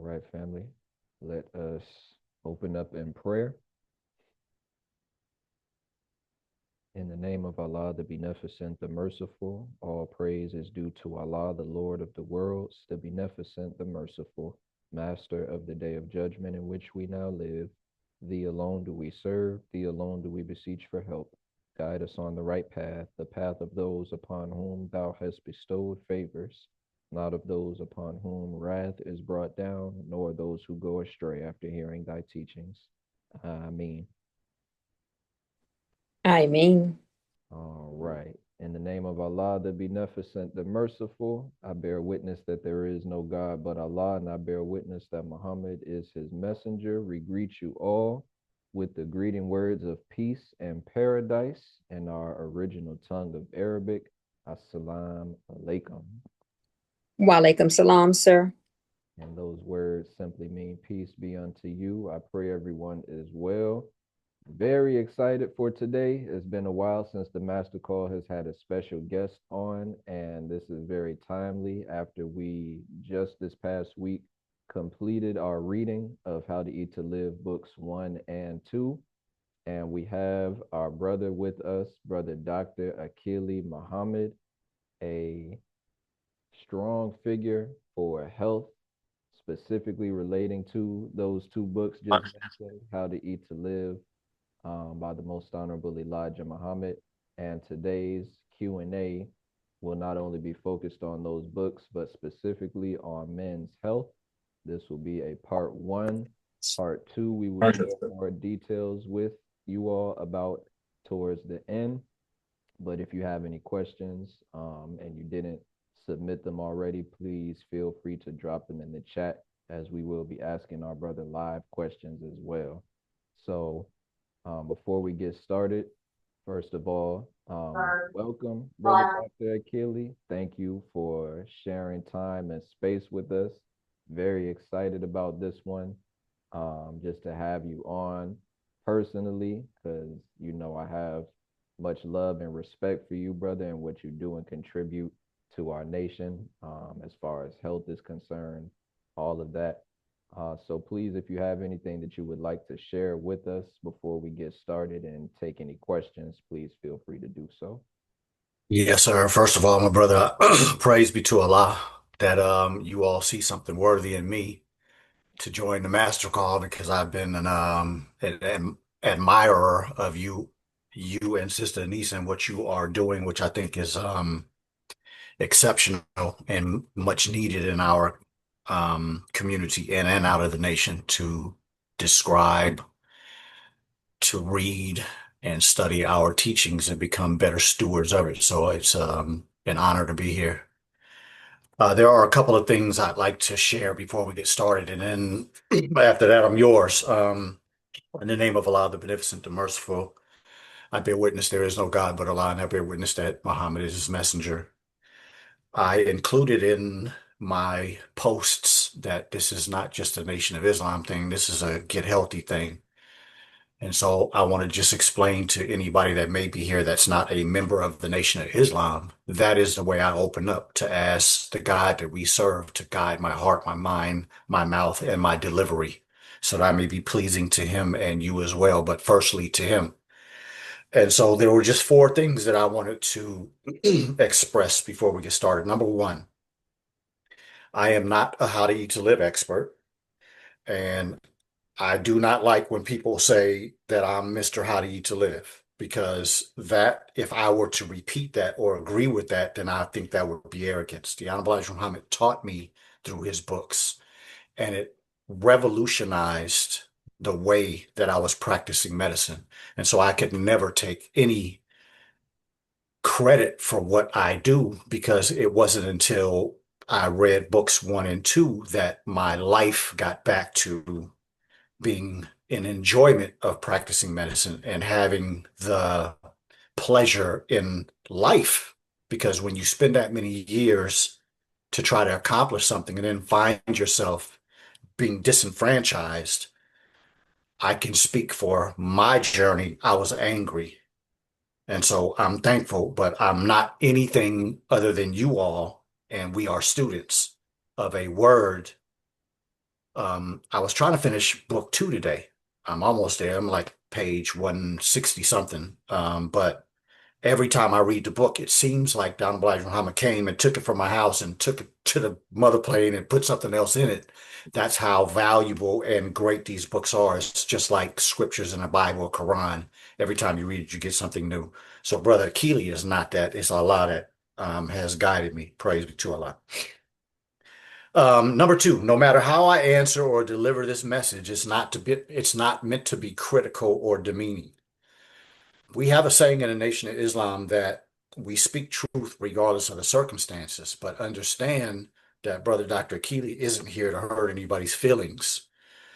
right, family. Let us open up in prayer. In the name of Allah, the Beneficent, the Merciful, all praise is due to Allah, the Lord of the worlds, the Beneficent, the Merciful, Master of the Day of Judgment in which we now live. Thee alone do we serve, Thee alone do we beseech for help. Guide us on the right path, the path of those upon whom Thou hast bestowed favors, not of those upon whom wrath is brought down, nor those who go astray after hearing Thy teachings. Ameen. I mean, All right. In the name of Allah, the Beneficent, the Merciful, I bear witness that there is no God but Allah, and I bear witness that Muhammad is his messenger. We greet you all with the greeting words of peace and paradise in our original tongue of Arabic. Assalamu alaikum. walaikum salam, sir. And those words simply mean peace be unto you. I pray everyone is well. Very excited for today. It's been a while since the Master Call has had a special guest on, and this is very timely after we just this past week completed our reading of How to Eat to Live books 1 and 2. And we have our brother with us, Brother Dr. Akili Muhammad, a strong figure for health, specifically relating to those two books just mentioned, How to Eat to Live by the Most Honorable Elijah Muhammad. And today's Q&A will not only be focused on those books, but specifically on men's health. This will be a part one. Part two, we will share more details with you all about towards the end. But if you have any questions and you didn't submit them already, please feel free to drop them in the chat as we will be asking our brother live questions as well. So before we get started, first of all, welcome, Brother Dr. Akili. Thank you for sharing time and space with us. Very excited about this one. Just to have you on personally, because you know I have much love and respect for you, brother, and what you do and contribute to our nation as far as health is concerned, all of that. So please, if you have anything that you would like to share with us before we get started and take any questions, please feel free to do so. Yes, sir. First of all, my brother, praise be to Allah that you all see something worthy in me to join the master call because I've been an admirer of you and Sister Anissa and what you are doing, which I think is exceptional and much needed in our community and out of the nation to describe, to read, and study our teachings and become better stewards of it. So it's an honor to be here. There are a couple of things I'd like to share before we get started, and then after that, I'm yours. In the name of Allah, the Beneficent, the Merciful, I bear witness there is no God but Allah, and I bear witness that Muhammad is his messenger. I included in my posts that this is not just a Nation of Islam thing. This is a get healthy thing. And so I want to just explain to anybody that may be here that's not a member of the Nation of Islam, that is the way I open up to ask the God that we serve to guide my heart, my mind, my mouth, and my delivery so that I may be pleasing to him and you as well, but firstly to him. And so there were just four things that I wanted to express before we get started. Number one, I am not a how to eat to live expert. And I do not like when people say that I'm Mr. How to Eat to Live, because that, if I were to repeat that or agree with that, then I think that would be arrogance. The Honorable Elijah Muhammad taught me through his books, and it revolutionized the way that I was practicing medicine. And so I could never take any credit for what I do because it wasn't until I read books 1 and 2 that my life got back to being an enjoyment of practicing medicine and having the pleasure in life. Because when you spend that many years to try to accomplish something and then find yourself being disenfranchised, I can speak for my journey. I was angry. And so I'm thankful, but I'm not anything other than you all. And we are students of a word I was trying to finish book two today. I'm almost there. I'm like page 160 something. But every time I read the book, it seems like Don Elijah Muhammad came and took it from my house and took it to the mother plane and put something else in it. That's how valuable and great these books are. It's just like scriptures in the Bible or Quran. Every time you read it, you get something new. So Brother Akili is not that. It's Allah that has guided me. Praise be to Allah. Number two, no matter how I answer or deliver this message, it's not meant to be critical or demeaning. We have a saying in the Nation of Islam that we speak truth regardless of the circumstances, but understand that Brother Dr. Akili isn't here to hurt anybody's feelings.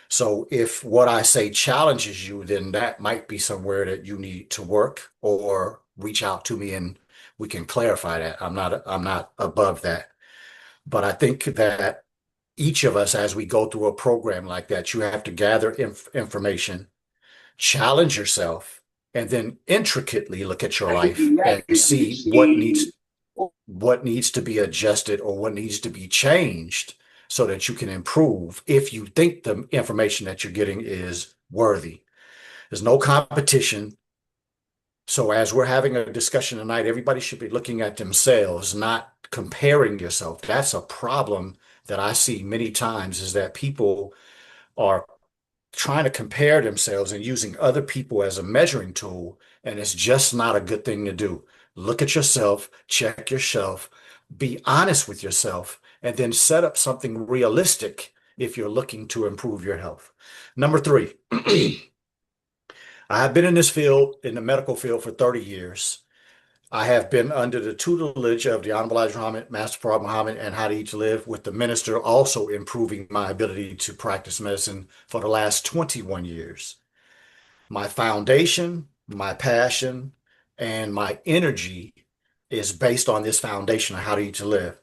So if what I say challenges you, then that might be somewhere that you need to work or reach out to me and we can clarify that. I'm not above that. But I think that each of us, as we go through a program like that, you have to gather information, challenge yourself, and then intricately look at your life and see what needs to be adjusted or what needs to be changed so that you can improve if you think the information that you're getting is worthy. There's no competition. So as we're having a discussion tonight, everybody should be looking at themselves, not comparing yourself. That's a problem that I see many times is that people are trying to compare themselves and using other people as a measuring tool, and it's just not a good thing to do. Look at yourself, check yourself, be honest with yourself, and then set up something realistic if you're looking to improve your health. Number three, I have been in this field, in the medical field, for 30 years. I have been under the tutelage of the Honorable Elijah Muhammad, Master Farad Muhammad, and How to Eat to Live, with the minister also improving my ability to practice medicine for the last 21 years. My foundation, my passion, and my energy is based on this foundation of How to Eat to Live.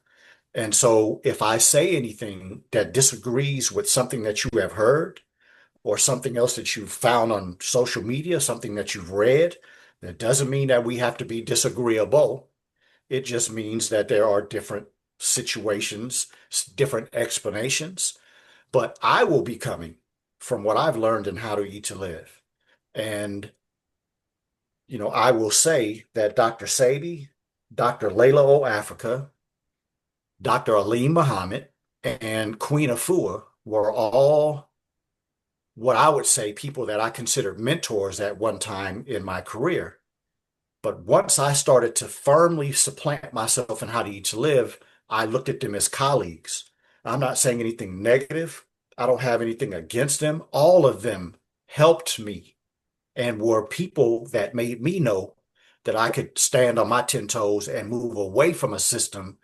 And so if I say anything that disagrees with something that you have heard, or something else that you've found on social media, something that you've read, that doesn't mean that we have to be disagreeable. It just means that there are different situations, different explanations. But I will be coming from what I've learned in How to Eat to Live. And, I will say that Dr. Sadie, Dr. Layla O. Africa, Dr. Alim Muhammad, and Queen Afua were all what I would say people that I considered mentors at one time in my career. But once I started to firmly supplant myself in How to Eat to Live, I looked at them as colleagues. I'm not saying anything negative. I don't have anything against them. All of them helped me and were people that made me know that I could stand on my 10 toes and move away from a system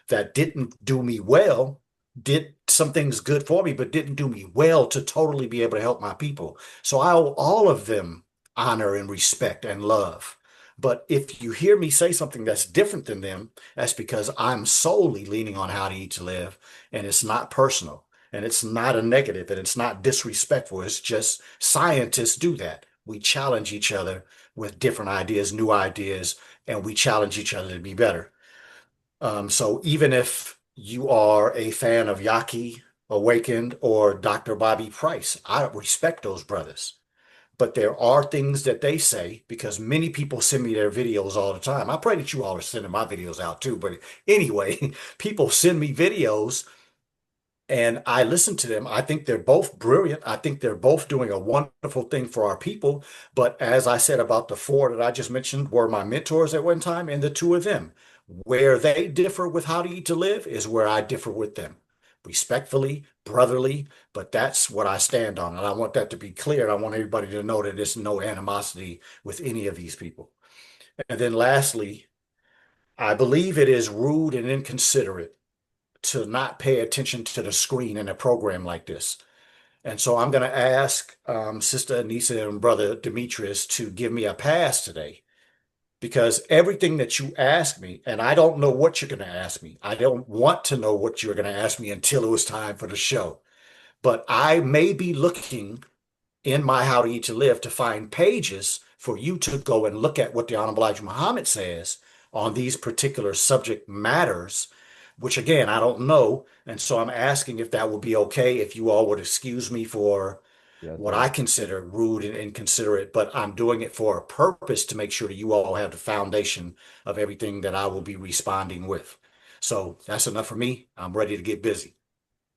that didn't do me well, did some things good for me, but didn't do me well to totally be able to help my people. So I owe all of them honor and respect and love. But if you hear me say something that's different than them, that's because I'm solely leaning on How to Eat to Live, and it's not personal, and it's not a negative, and it's not disrespectful. It's just scientists do that. We challenge each other with different ideas, new ideas, and we challenge each other to be better. So even if you are a fan of Yaki Awakened or Dr. Bobby Price, I respect those brothers. But there are things that they say because many people send me their videos all the time. I pray that you all are sending my videos out too. But anyway, people send me videos and I listen to them. I think they're both brilliant. I think they're both doing a wonderful thing for our people. But as I said about the four that I just mentioned were my mentors at one time, and the two of them, where they differ with How to Eat to Live is where I differ with them. Respectfully, brotherly, but that's what I stand on. And I want that to be clear. And I want everybody to know that there's no animosity with any of these people. And then lastly, I believe it is rude and inconsiderate to not pay attention to the screen in a program like this. And so I'm going to ask Sister Anissa and Brother Demetrius to give me a pass today because everything that you ask me, and I don't know what you're going to ask me. I don't want to know what you're going to ask me until it was time for the show. But I may be looking in my How to Eat to Live to find pages for you to go and look at what the Honorable Elijah Muhammad says on these particular subject matters which again, I don't know. And so I'm asking if that would be okay, if you all would excuse me for Yes, what sir. I consider rude and inconsiderate, but I'm doing it for a purpose to make sure that you all have the foundation of everything that I will be responding with. So that's enough for me. I'm ready to get busy.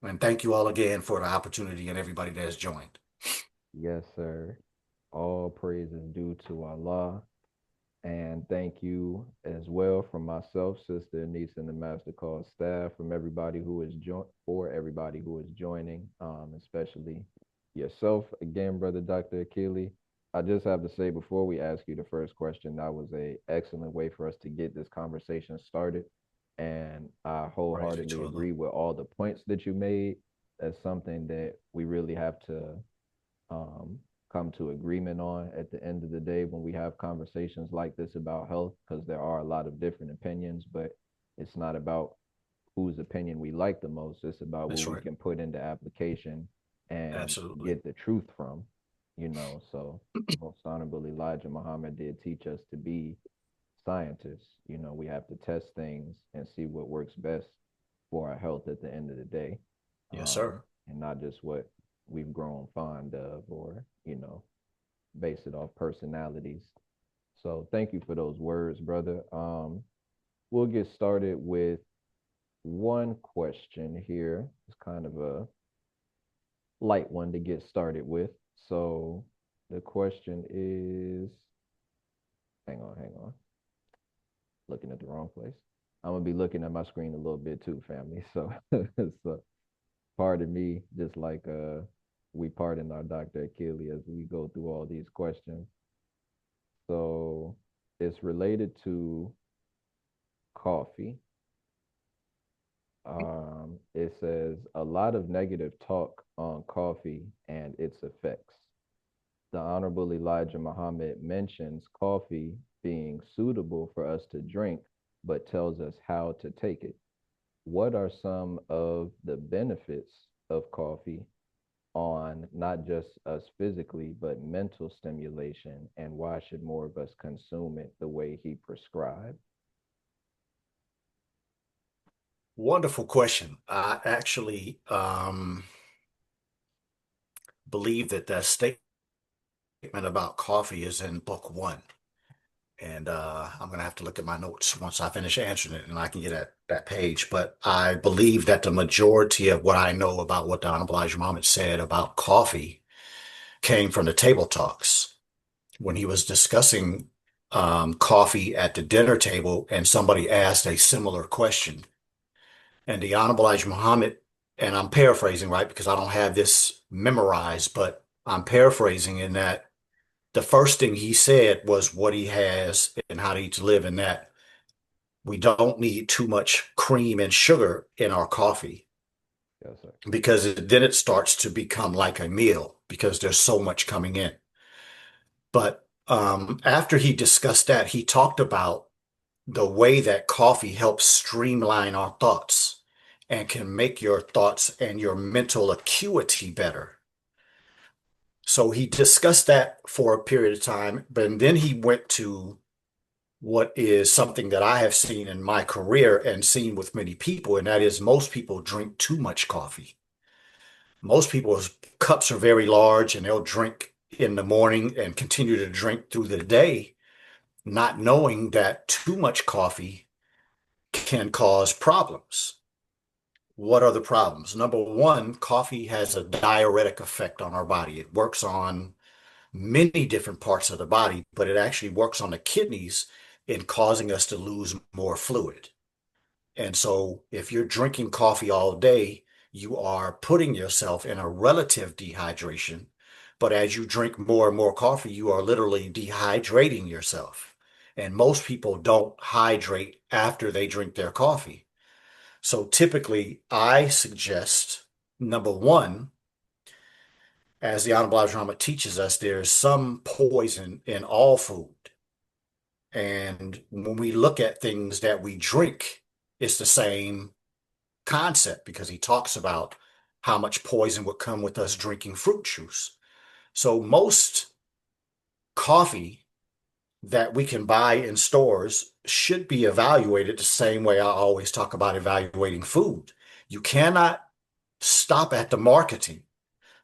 And thank you all again for the opportunity and everybody that has joined. Yes, sir. All praise is due to Allah. And thank you as well from myself, Sister Anise, and the Master Call staff, from everybody who is for everybody who is joining, especially yourself. Again, Brother Dr. Akili, I just have to say before we ask you the first question, that was a excellent way for us to get this conversation started. And I Praise be wholeheartedly to Allah. agree with all the points that you made. That's something that we really have to um, come to agreement on at the end of the day when we have conversations like this about health, because there are a lot of different opinions, but it's not about whose opinion we like the most. It's about what That's we right. can put into application and Absolutely. get the truth from, you know. So, most honorable Elijah Muhammad did teach us to be scientists. You know, we have to test things and see what works best for our health at the end of the day, Yes, sir. and not just what we've grown fond of, or base it off personalities. So thank you for those words, brother. We'll get started with one question here. It's kind of a light one to get started with. So the question is, hang on, looking at the wrong place. I'm gonna be looking at my screen a little bit too, family. So, so pardon me, just like we pardon our Dr. Akili as we go through all these questions. So it's related to coffee. It says a lot of negative talk on coffee and its effects. The Honorable Elijah Muhammad mentions coffee being suitable for us to drink, but tells us how to take it. What are some of the benefits of coffee on not just us physically, but mental stimulation, and why should more of us consume it the way he prescribed? Wonderful question. I actually believe that that statement about coffee is in book one. And I'm going to have to look at my notes once I finish answering it and I can get at that page. But I believe that the majority of what I know about what the Honorable Elijah Muhammad said about coffee came from the table talks when he was discussing coffee at the dinner table and somebody asked a similar question. And the Honorable Elijah Muhammad, and I'm paraphrasing, right, because I don't have this memorized, but I'm paraphrasing in that the first thing he said was what he has and how to eat to live, and that we don't need too much cream and sugar in our coffee Yes, sir. because then it starts to become like a meal because there's so much coming in. But after he discussed that, he talked about the way that coffee helps streamline our thoughts and can make your thoughts and your mental acuity better. So he discussed that for a period of time, but then he went to what is something that I have seen in my career and seen with many people, and that is most people drink too much coffee. Most people's cups are very large and they'll drink in the morning and continue to drink through the day, not knowing that too much coffee can cause problems. What are the problems? Number one, coffee has a diuretic effect on our body. It works on many different parts of the body, but it actually works on the kidneys in causing us to lose more fluid. And so if you're drinking coffee all day, you are putting yourself in a relative dehydration. But as you drink more and more coffee, you are literally dehydrating yourself. And most people don't hydrate after they drink their coffee. So typically, I suggest number one, as the Honorable Elijah Muhammad teaches us, there's some poison in all food. And when we look at things that we drink, it's the same concept because he talks about how much poison would come with us drinking fruit juice. So most coffee that we can buy in stores should be evaluated the same way I always talk about evaluating food. You cannot stop at the marketing.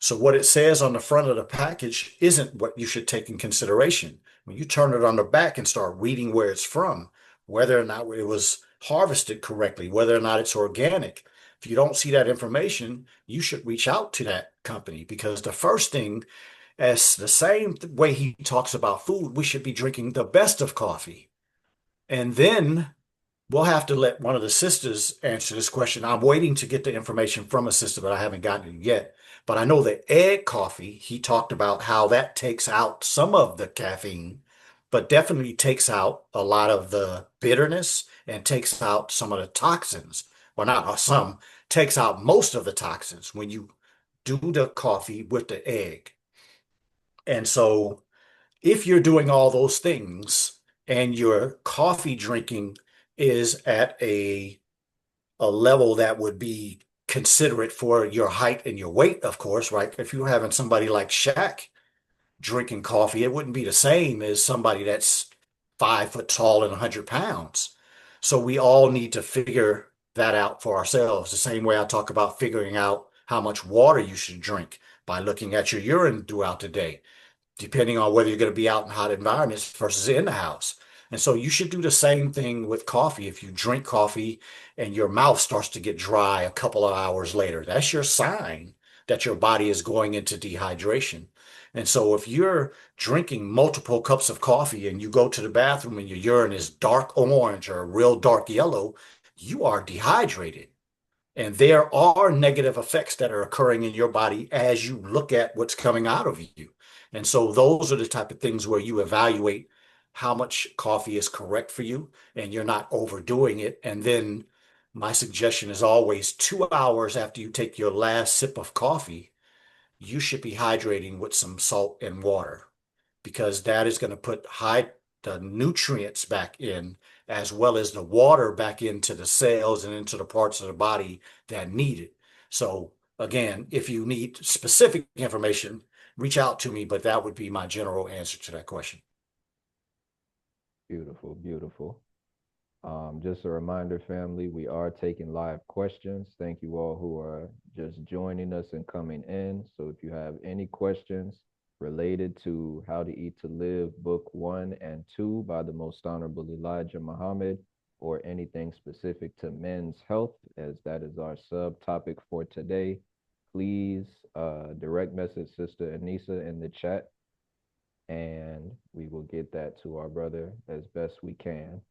So what it says on the front of the package isn't what you should take in consideration. When you turn it on the back and start reading where it's from, whether or not it was harvested correctly, whether or not it's organic, if you don't see that information, you should reach out to that company because the first thing, as the same way he talks about food, we should be drinking the best of coffee. And then we'll have to let one of the sisters answer this question. I'm waiting to get the information from a sister, but I haven't gotten it yet. But I know the egg coffee, he talked about how that takes out some of the caffeine, but definitely takes out a lot of the bitterness and takes out some of the toxins. Well, not some, takes out most of the toxins when you do the coffee with the egg. And so if you're doing all those things and your coffee drinking is at a level that would be considerate for your height and your weight, of course, right? If you're having somebody like Shaq drinking coffee, it wouldn't be the same as somebody that's 5 foot tall and 100 pounds. So we all need to figure that out for ourselves. The same way I talk about figuring out how much water you should drink by looking at your urine throughout the day, depending on whether you're going to be out in hot environments versus in the house. And so you should do the same thing with coffee. If you drink coffee and your mouth starts to get dry a couple of hours later, that's your sign that your body is going into dehydration. And so if you're drinking multiple cups of coffee and you go to the bathroom and your urine is dark orange or real dark yellow, you are dehydrated. And there are negative effects that are occurring in your body as you look at what's coming out of you. And so those are the type of things where you evaluate how much coffee is correct for you and you're not overdoing it. And then my suggestion is always 2 hours after you take your last sip of coffee, you should be hydrating with some salt and water because that is going to put the nutrients back in as well as the water back into the cells and into the parts of the body that need it. So again, if you need specific information, reach out to me, but that would be my general answer to that question. Beautiful, beautiful. Just a reminder, family, we are taking live questions. Thank you all who are just joining us and coming in. So if you have any questions related to How to Eat to Live, Book 1 and 2 by the Most Honorable Elijah Muhammad, or anything specific to men's health, as that is our subtopic for today, please direct message Sister Anissa in the chat, and we will get that to our brother as best we can.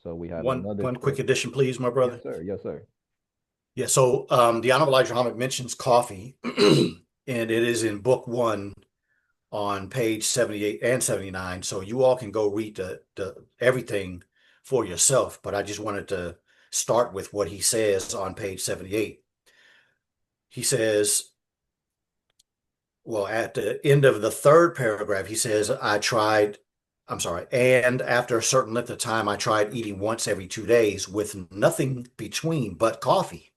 So we have another One quick question. addition, please, my Yes, brother. sir. Yes, sir. Yeah, so the Honorable Elijah Muhammad mentions coffee, and it is in book one on page 78 and 79. So you all can go read the everything for yourself. But I just wanted to start with what he says on page 78. He says, well, at the end of the third paragraph, he says, I'm sorry, and after a certain length of time, I tried eating once every 2 days with nothing between but coffee.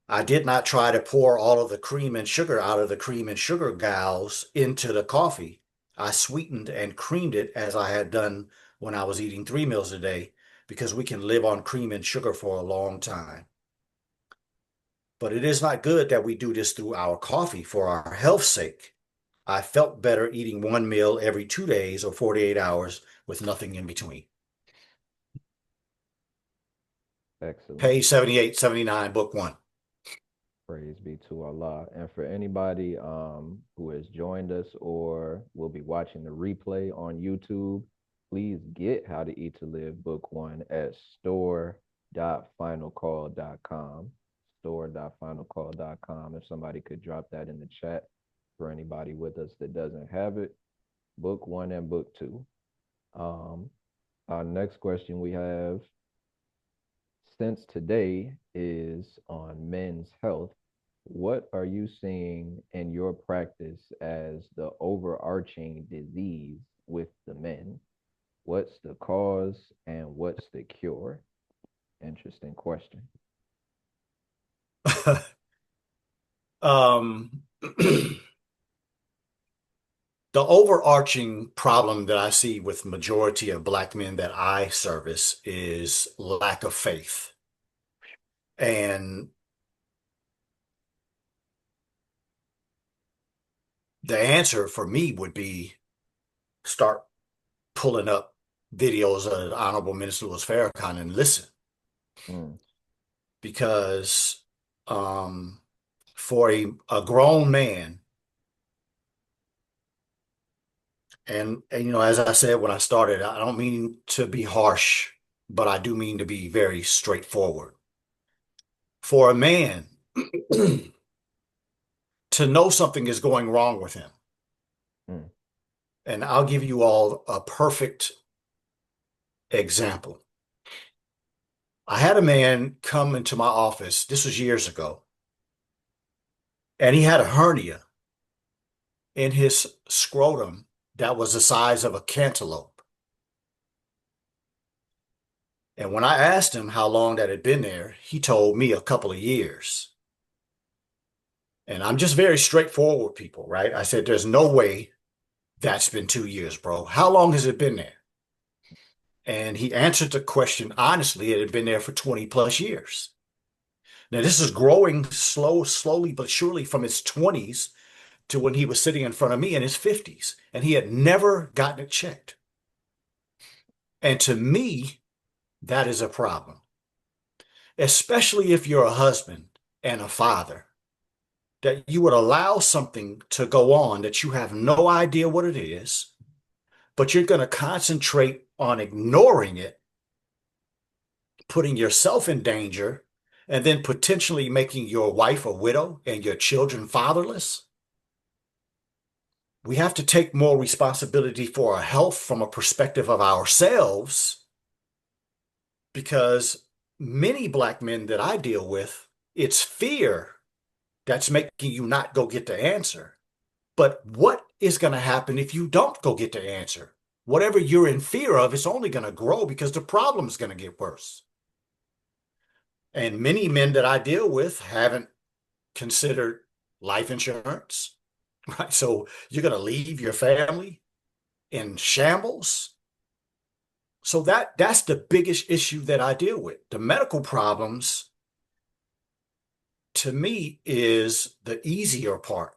I did not try to pour all of the cream and sugar out of the cream and sugar gals into the coffee. I sweetened and creamed it as I had done when I was eating 3 meals a day because we can live on cream and sugar for a long time. But it is not good that we do this through our coffee for our health's sake. I felt better eating one meal every 2 days or 48 hours with nothing in between. Excellent. Page 78, 79, book one. Praise be to Allah. And for anybody who has joined us or will be watching the replay on YouTube, please get How to Eat to Live Book 1 at store.finalcall.com. Store.finalcall.com. If somebody could drop that in the chat for anybody with us that doesn't have it. Book 1 and Book 2. Our next question we have, since today is on men's health, what are you seeing in your practice as the overarching disease with the men? What's the cause and what's the cure? Interesting question. um, The overarching problem that I see with majority of black men that I service is lack of faith. And the answer for me would be start pulling up videos of the Honorable Minister Louis Farrakhan and listen. Mm, Because for a grown man, and as I said when I started, I don't mean to be harsh, but I do mean to be very straightforward. For a man to know something is going wrong with him, mm, and I'll give you all a perfect example. I had a man come into my office, this was years ago, and he had a hernia in his scrotum that was the size of a cantaloupe. And when I asked him how long that had been there, he told me a couple of years. And I'm just very straightforward with people, right? I said, there's no way that's been 2 years, bro. How long has it been there? And he answered the question honestly, it had been there for 20 plus years. Now, this is growing slowly but surely from his 20s to when he was sitting in front of me in his 50s, and he had never gotten it checked. And to me, that is a problem, especially if you're a husband and a father, that you would allow something to go on that you have no idea what it is, but you're going to concentrate on ignoring it, putting yourself in danger, and then potentially making your wife a widow and your children fatherless. We have to take more responsibility for our health from a perspective of ourselves, because many black men that I deal with, it's fear that's making you not go get the answer. But what is going to happen if you don't go get the answer? Whatever you're in fear of, it's only going to grow because the problem is going to get worse. And many men that I deal with haven't considered life insurance, right? So you're going to leave your family in shambles. So that's the biggest issue that I deal with. The medical problems, to me, is the easier part.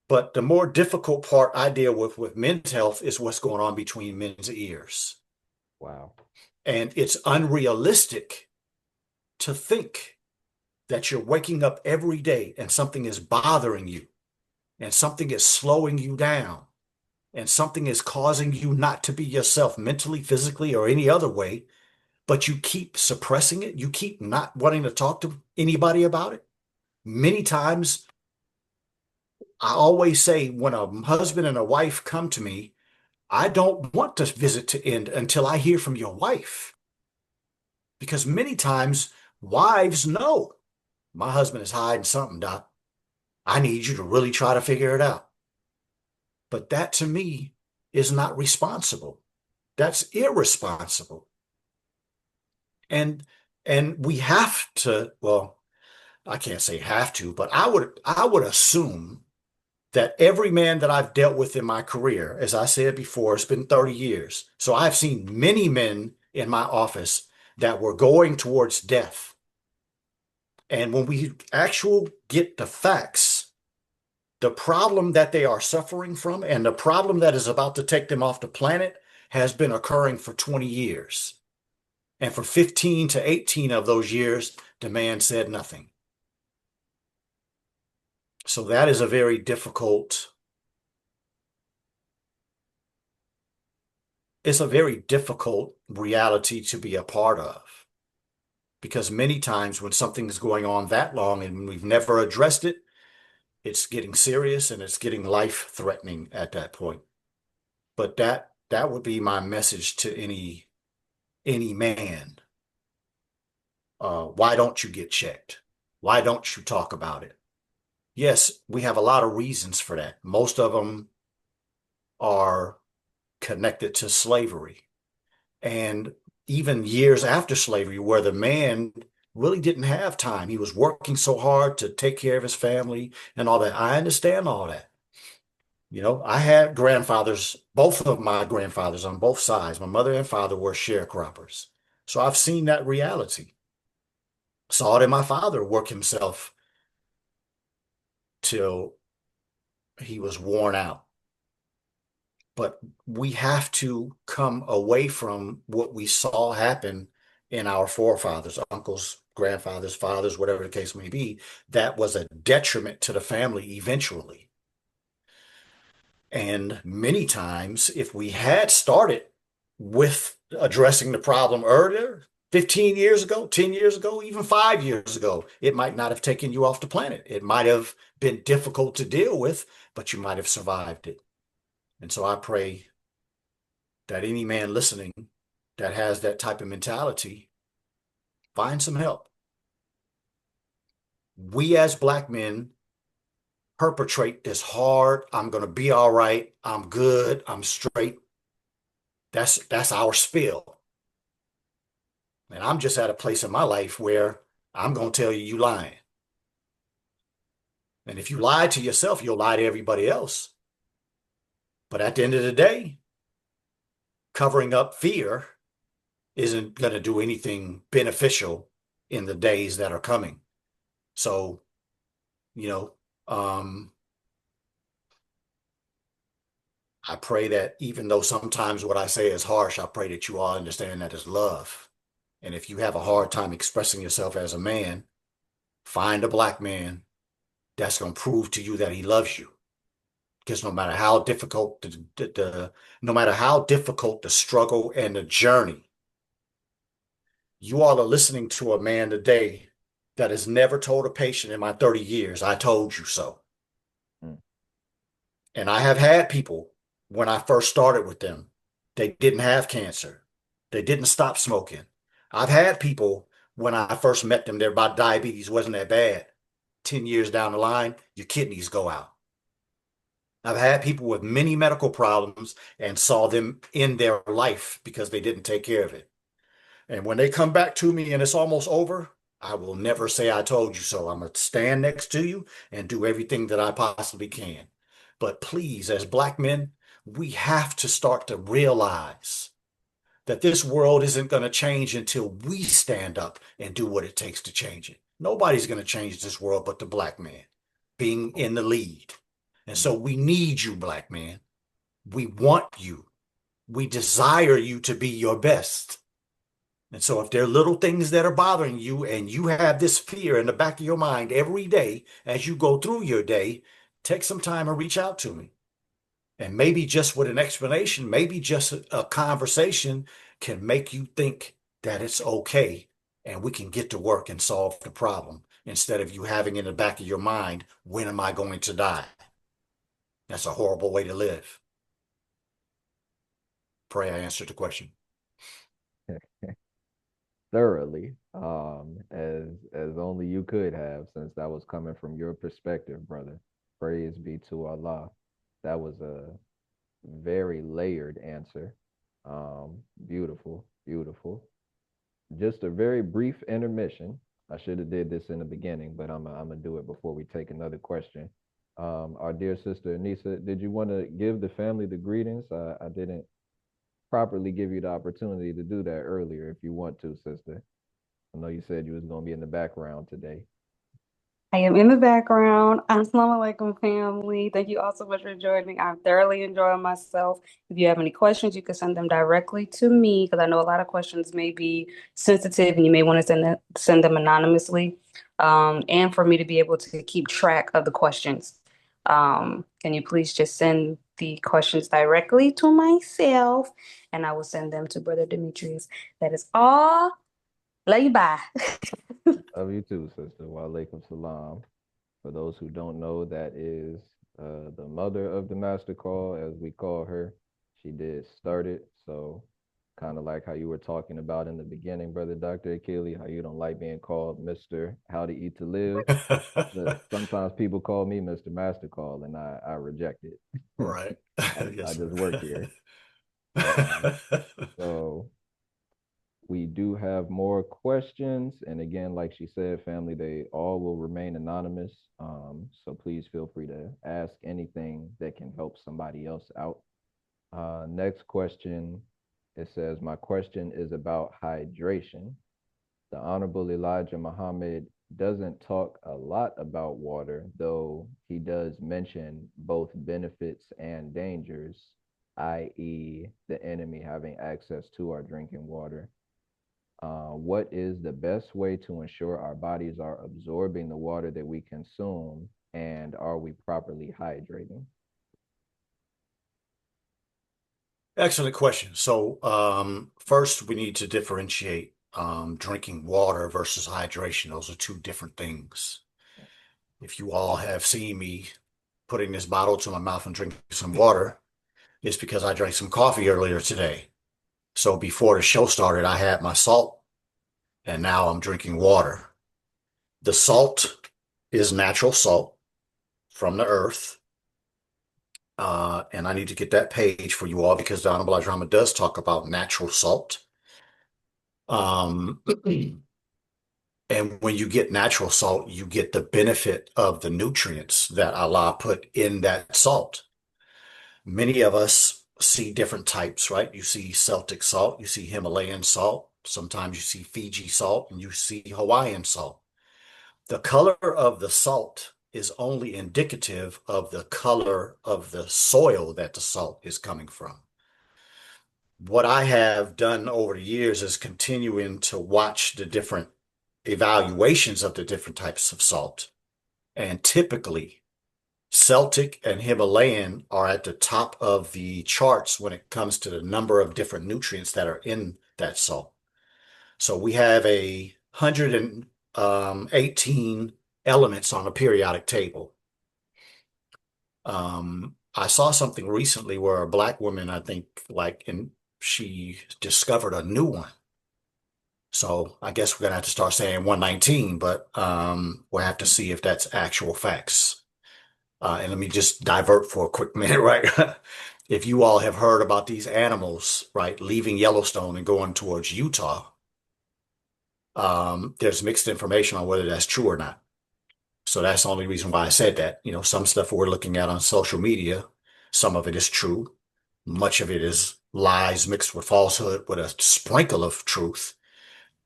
But the more difficult part I deal with men's health is what's going on between men's ears. wow. And it's unrealistic to think that you're waking up every day and something is bothering you and something is slowing you down and something is causing you not to be yourself mentally, physically, or any other way, but you keep suppressing it. You keep not wanting to talk to anybody about it. Many times, I always say when a husband and a wife come to me, I don't want this visit to end until I hear from your wife. Because many times wives know my husband is hiding something, Doc. I need you to really try to figure it out. But that to me is not responsible. That's irresponsible. And we have to, well, I can't say have to, but I would assume that every man that I've dealt with in my career, as I said before, it's been 30 years. So I've seen many men in my office that were going towards death. And when we actually get the facts, the problem that they are suffering from and the problem that is about to take them off the planet has been occurring for 20 years. And for 15 to 18 of those years, the man said nothing. So that is a very difficult, it's a very difficult reality to be a part of. Because many times when something is going on that long and we've never addressed it, it's getting serious and it's getting life-threatening at that point. But that would be my message to any man. Why don't you get checked? Why don't you talk about it? Yes, we have a lot of reasons for that. Most of them are connected to slavery. And even years after slavery, where the man really didn't have time. He was working so hard to take care of his family and all that. I understand all that. You know, I had grandfathers, both of my grandfathers on both sides, my mother and father were sharecroppers. So I've seen that reality. Saw it in my father work himself till he was worn out. But we have to come away from what we saw happen in our forefathers, uncles, grandfathers, fathers, whatever the case may be, that was a detriment to the family eventually. And many times, if we had started with addressing the problem earlier, 15 years ago, 10 years ago, even 5 years ago, it might not have taken you off the planet. It might have been difficult to deal with, but you might have survived it. And so I pray that any man listening that has that type of mentality find some help. We as black men perpetrate this hard, I'm going to be all right, I'm good, I'm straight. That's our spill. And I'm just at a place in my life where I'm going to tell you lying. And if you lie to yourself, you'll lie to everybody else. But at the end of the day, covering up fear isn't going to do anything beneficial in the days that are coming. So, you know, I pray that even though sometimes what I say is harsh, I pray that you all understand that it's love. And if you have a hard time expressing yourself as a man, find a black man that's going to prove to you that he loves you. Because no matter how difficult no matter how difficult the struggle and the journey, you all are listening to a man today that has never told a patient in my 30 years, I told you so. Mm. And I have had people when I first started with them, they didn't have cancer. They didn't stop smoking. I've had people when I first met them, their diabetes wasn't that bad. 10 years down the line, your kidneys go out. I've had people with many medical problems and saw them in their life because they didn't take care of it. And when they come back to me and it's almost over, I will never say I told you so. I'm going to stand next to you and do everything that I possibly can. But please, as black men, we have to start to realize that this world isn't going to change until we stand up and do what it takes to change it. Nobody's going to change this world but the black man being in the lead. And so we need you, black man. We want you. We desire you to be your best. And so if there are little things that are bothering you and you have this fear in the back of your mind every day as you go through your day, take some time and reach out to me. And maybe just with an explanation, maybe just a conversation can make you think that it's okay and we can get to work and solve the problem instead of you having in the back of your mind, when am I going to die? That's a horrible way to live. Pray I answered the question. Thoroughly, as only you could have, since that was coming from your perspective, brother. Praise be to Allah. That was a very layered answer. Beautiful, beautiful. Just a very brief intermission. I should have did this in the beginning, but I'm gonna do it before we take another question. Our dear sister Anissa, did you want to give the family the greetings? I didn't properly give you the opportunity to do that earlier. If you want to, sister. I know you said you was gonna be in the background today. I am in the background. Assalamu alaikum, family. Thank you all so much for joining. I'm thoroughly enjoying myself. If you have any questions, you can send them directly to me because I know a lot of questions may be sensitive and you may want to send them anonymously. And for me to be able to keep track of the questions. Can you please just send the questions directly to myself and I will send them to Brother Demetrius. That is all. Love you. Bye. Love you too, sister. Wa alaikum salam. For those who don't know, that is the mother of the master call, as we call her. She did start it. So, kind of like how you were talking about in the beginning, brother Dr. Akili, how you don't like being called Mr. How to Eat to Live. Sometimes people call me Mr. Master Call, and I reject it. Right. I Yes, just sir. work here. Um, so we do have more questions. And again, like she said, family, they all will remain anonymous. So please feel free to ask anything that can help somebody else out. Next question, it says, my question is about hydration. The Honorable Elijah Muhammad doesn't talk a lot about water, though he does mention both benefits and dangers, i.e., the enemy having access to our drinking water. What is the best way to ensure our bodies are absorbing the water that we consume, and are we properly hydrating? Excellent question. So, first we need to differentiate drinking water versus hydration. Those are two different things. If you all have seen me putting this bottle to my mouth and drinking some water, it's because I drank some coffee earlier today. So before the show started, I had my salt, and now I'm drinking water. The salt is natural salt from the earth. And I need to get that page for you all because the Honorable Elijah Muhammad does talk about natural salt. Um, and when you get natural salt, you get the benefit of the nutrients that Allah put in that salt. Many of us see different types, right? You see Celtic salt, you see Himalayan salt, sometimes you see Fiji salt, and you see Hawaiian salt. The color of the salt is only indicative of the color of the soil that the salt is coming from. What I have done over the years is continuing to watch the different evaluations of the different types of salt. And typically, Celtic and Himalayan are at the top of the charts when it comes to the number of different nutrients that are in that salt. So we have 118 elements on a periodic table. I saw something recently where a black woman, I think, she discovered a new one. So I guess we're gonna have to start saying 119, but we'll have to see if that's actual facts. And let me just divert for a quick minute, right? If you all have heard about these animals, right, leaving Yellowstone and going towards Utah, there's mixed information on whether that's true or not. So that's the only reason why I said that. You know, some stuff we're looking at on social media, some of it is true. Much of it is lies mixed with falsehood with a sprinkle of truth.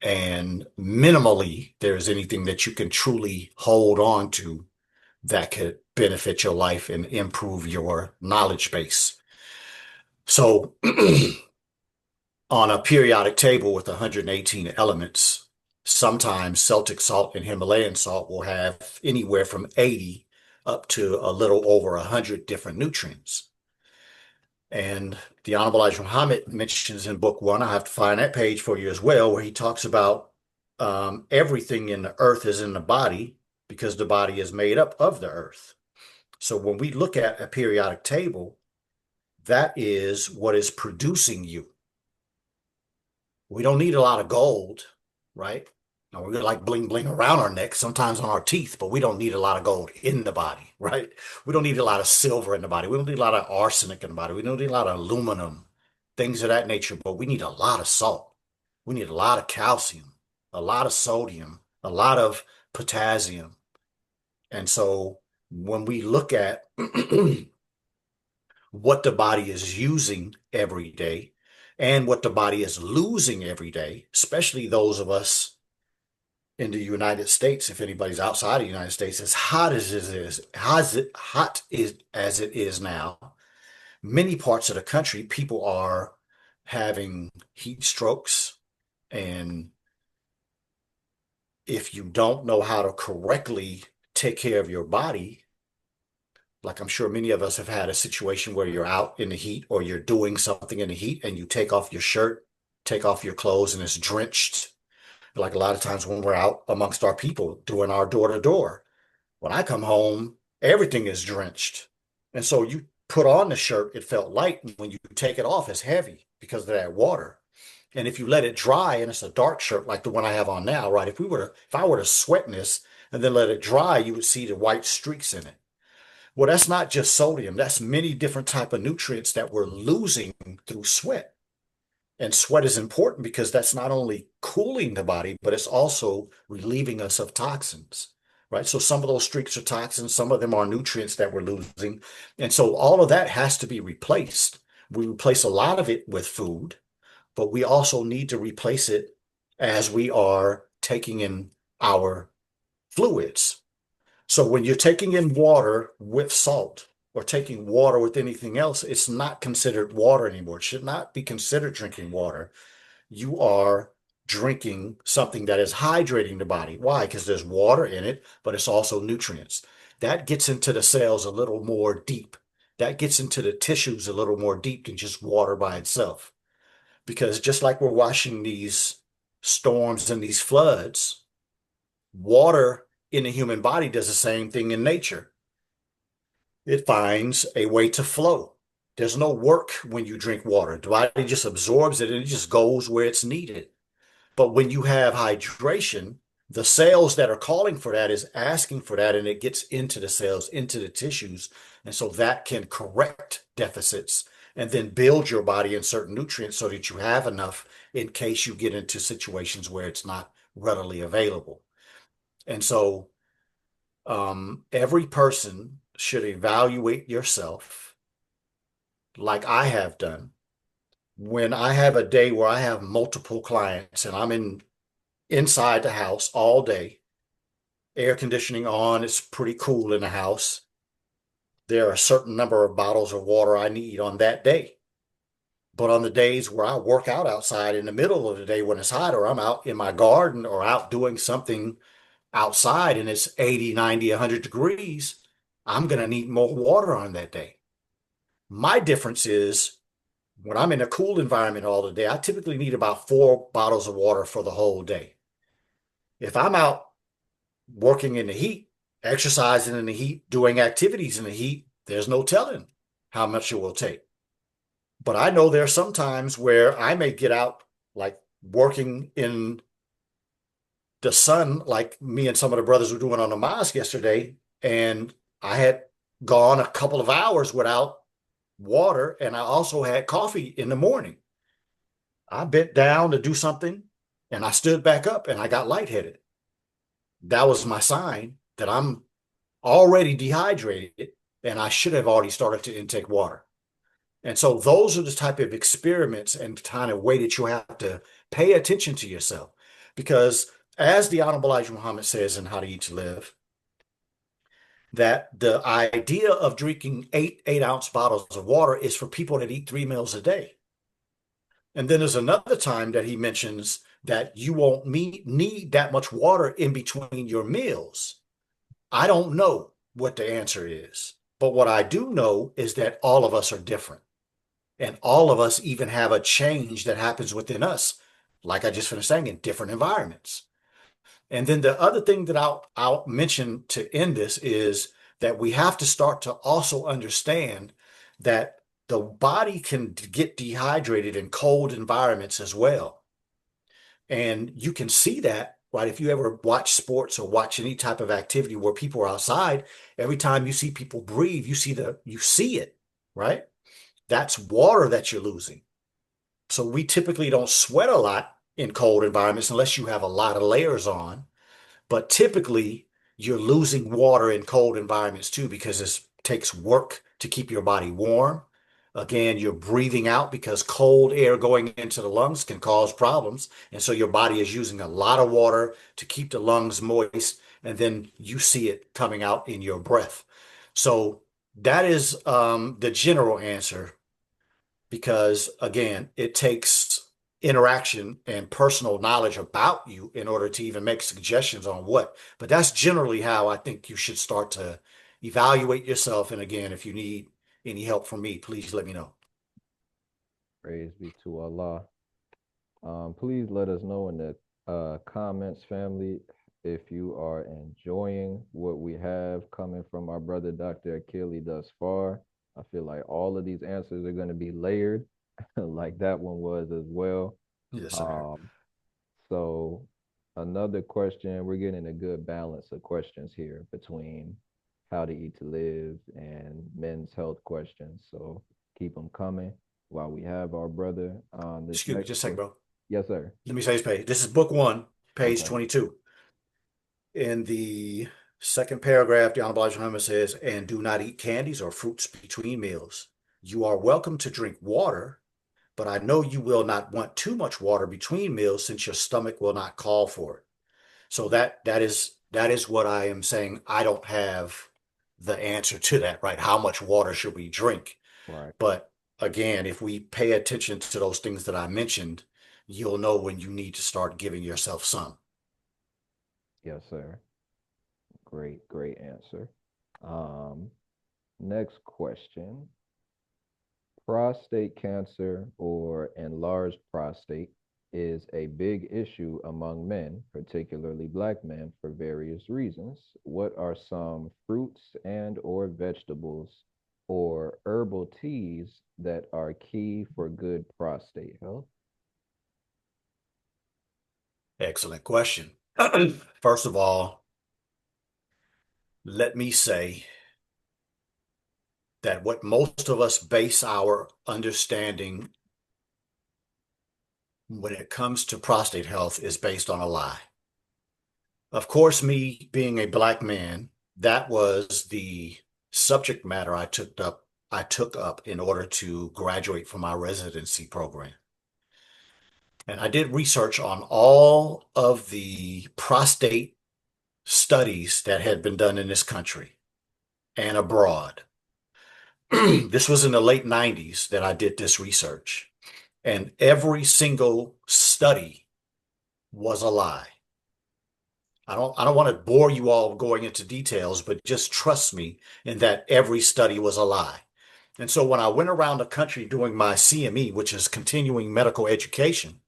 And minimally, there's anything that you can truly hold on to that could benefit your life and improve your knowledge base. So on a periodic table with 118 elements, sometimes Celtic salt and Himalayan salt will have anywhere from 80 up to a little over 100 different nutrients. And the Honorable Elijah Muhammad mentions in book one, I have to find that page for you as well, where he talks about everything in the earth is in the body because the body is made up of the earth. So when we look at a periodic table, that is what is producing you. We don't need a lot of gold, right? Now, we're like bling bling around our neck, sometimes on our teeth, but we don't need a lot of gold in the body, right? We don't need a lot of silver in the body. We don't need a lot of arsenic in the body. We don't need a lot of aluminum, things of that nature, but we need a lot of salt. We need a lot of calcium, a lot of sodium, a lot of potassium. And so when we look at what the body is using every day and what the body is losing every day, especially those of us in the United States, if anybody's outside of the United States, as hot as it is, as it is now, many parts of the country, people are having heat strokes. And if you don't know how to correctly take care of your body, like I'm sure many of us have had a situation where you're out in the heat or you're doing something in the heat and you take off your shirt, take off your clothes, and it's drenched. Like a lot of times when we're out amongst our people doing our door to door, when I come home, everything is drenched. And so you put on the shirt, it felt light. And when you take it off, it's heavy because of that water. And if you let it dry and it's a dark shirt like the one I have on now, right? If I were to sweat in this and then let it dry, you would see the white streaks in it. Well, that's not just sodium. That's many different type of nutrients that we're losing through sweat. And sweat is important because that's not only cooling the body, but it's also relieving us of toxins, right? So some of those streaks are toxins, some of them are nutrients that we're losing. And so all of that has to be replaced. We replace a lot of it with food, but we also need to replace it as we are taking in our fluids. So when you're taking in water with salt or taking water with anything else, it's not considered water anymore. It should not be considered drinking water. You are drinking something that is hydrating the body. Why? Because there's water in it, but it's also nutrients. That gets into the cells a little more deep. That gets into the tissues a little more deep than just water by itself. Because just like we're watching these storms and these floods, water in the human body does the same thing in nature. It finds a way to flow. There's no work when you drink water. The body just absorbs it and it just goes where it's needed. But when you have hydration, the cells that are calling for that is asking for that, and it gets into the cells, into the tissues. And so that can correct deficits and then build your body in certain nutrients so that you have enough in case you get into situations where it's not readily available. And so every person should evaluate yourself like I have done. When I have a day where I have multiple clients and I'm inside the house all day, air conditioning on, it's pretty cool in the house. There are a certain number of bottles of water I need on that day. But on the days where I work out outside in the middle of the day when it's hot, or I'm out in my garden or out doing something outside and it's 80, 90, 100 degrees, I'm going to need more water on that day. My difference is when I'm in a cool environment all the day, I typically need about 4 bottles of water for the whole day. If I'm out working in the heat, exercising in the heat, doing activities in the heat, there's no telling how much it will take. But I know there are some times where I may get out, like working in the sun, like me and some of the brothers were doing on the mosque yesterday, and I had gone a couple of hours without water, and I also had coffee in the morning. I bent down to do something, and I stood back up, and I got lightheaded. That was my sign that I'm already dehydrated, and I should have already started to intake water. And so those are the type of experiments and kind of way that you have to pay attention to yourself. Because as the Honorable Elijah Muhammad says in How to Eat to Live, that the idea of drinking 8 ounce bottles of water is for people that eat 3 meals a day. And then there's another time that he mentions that you won't need that much water in between your meals. I don't know what the answer is, but what I do know is that all of us are different. And all of us even have a change that happens within us, like I just finished saying, in different environments. And then the other thing that I'll mention to end this is that we have to start to also understand that the body can get dehydrated in cold environments as well. And you can see that, right? If you ever watch sports or watch any type of activity where people are outside, every time you see people breathe, you see it, right? That's water that you're losing. So we typically don't sweat a lot in cold environments unless you have a lot of layers on. But typically, you're losing water in cold environments too because it takes work to keep your body warm. Again, you're breathing out because cold air going into the lungs can cause problems. And so your body is using a lot of water to keep the lungs moist. And then you see it coming out in your breath. So that is the general answer because again, it takes interaction and personal knowledge about you in order to even make suggestions on what. But that's generally how I think you should start to evaluate yourself. And again, if you need any help from me, please let me know. Praise be to Allah. Please let us know in the comments, family, if you are enjoying what we have coming from our brother Dr. Akili thus far. I feel like all of these answers are going to be layered, like that one was as well. Yes, sir. Um, so another question, we're getting a good balance of questions here between how to eat to live and men's health questions. So keep them coming. while we have our brother on this Excuse me, next just a second, bro. Yes, sir. Let me say this page. This is book 1, page Okay. 22. In the second paragraph, the Honorable Elijah Muhammad says, and do not eat candies or fruits between meals. You are welcome to drink water, but I know you will not want too much water between meals since your stomach will not call for it. So that is what I am saying. I don't have the answer to that, right? How much water should we drink? Right. But again, if we pay attention to those things that I mentioned, you'll know when you need to start giving yourself some. Yes, sir. Great answer. Um, Next question. Prostate cancer or enlarged prostate is a big issue among men, particularly black men, for various reasons. What are some fruits and or vegetables or herbal teas that are key for good prostate health? Excellent question. First of all, let me say that what most of us base our understanding when it comes to prostate health is based on a lie. Of course, me being a black man, that was the subject matter I took up in order to graduate from my residency program. And I did research on all of the prostate studies that had been done in this country and abroad. This was in the late 90s that I did this research, and every single study was a lie. I don't want to bore you all going into details, but just trust me in that every study was a lie. And so when I went around the country doing my CME, which is continuing medical education,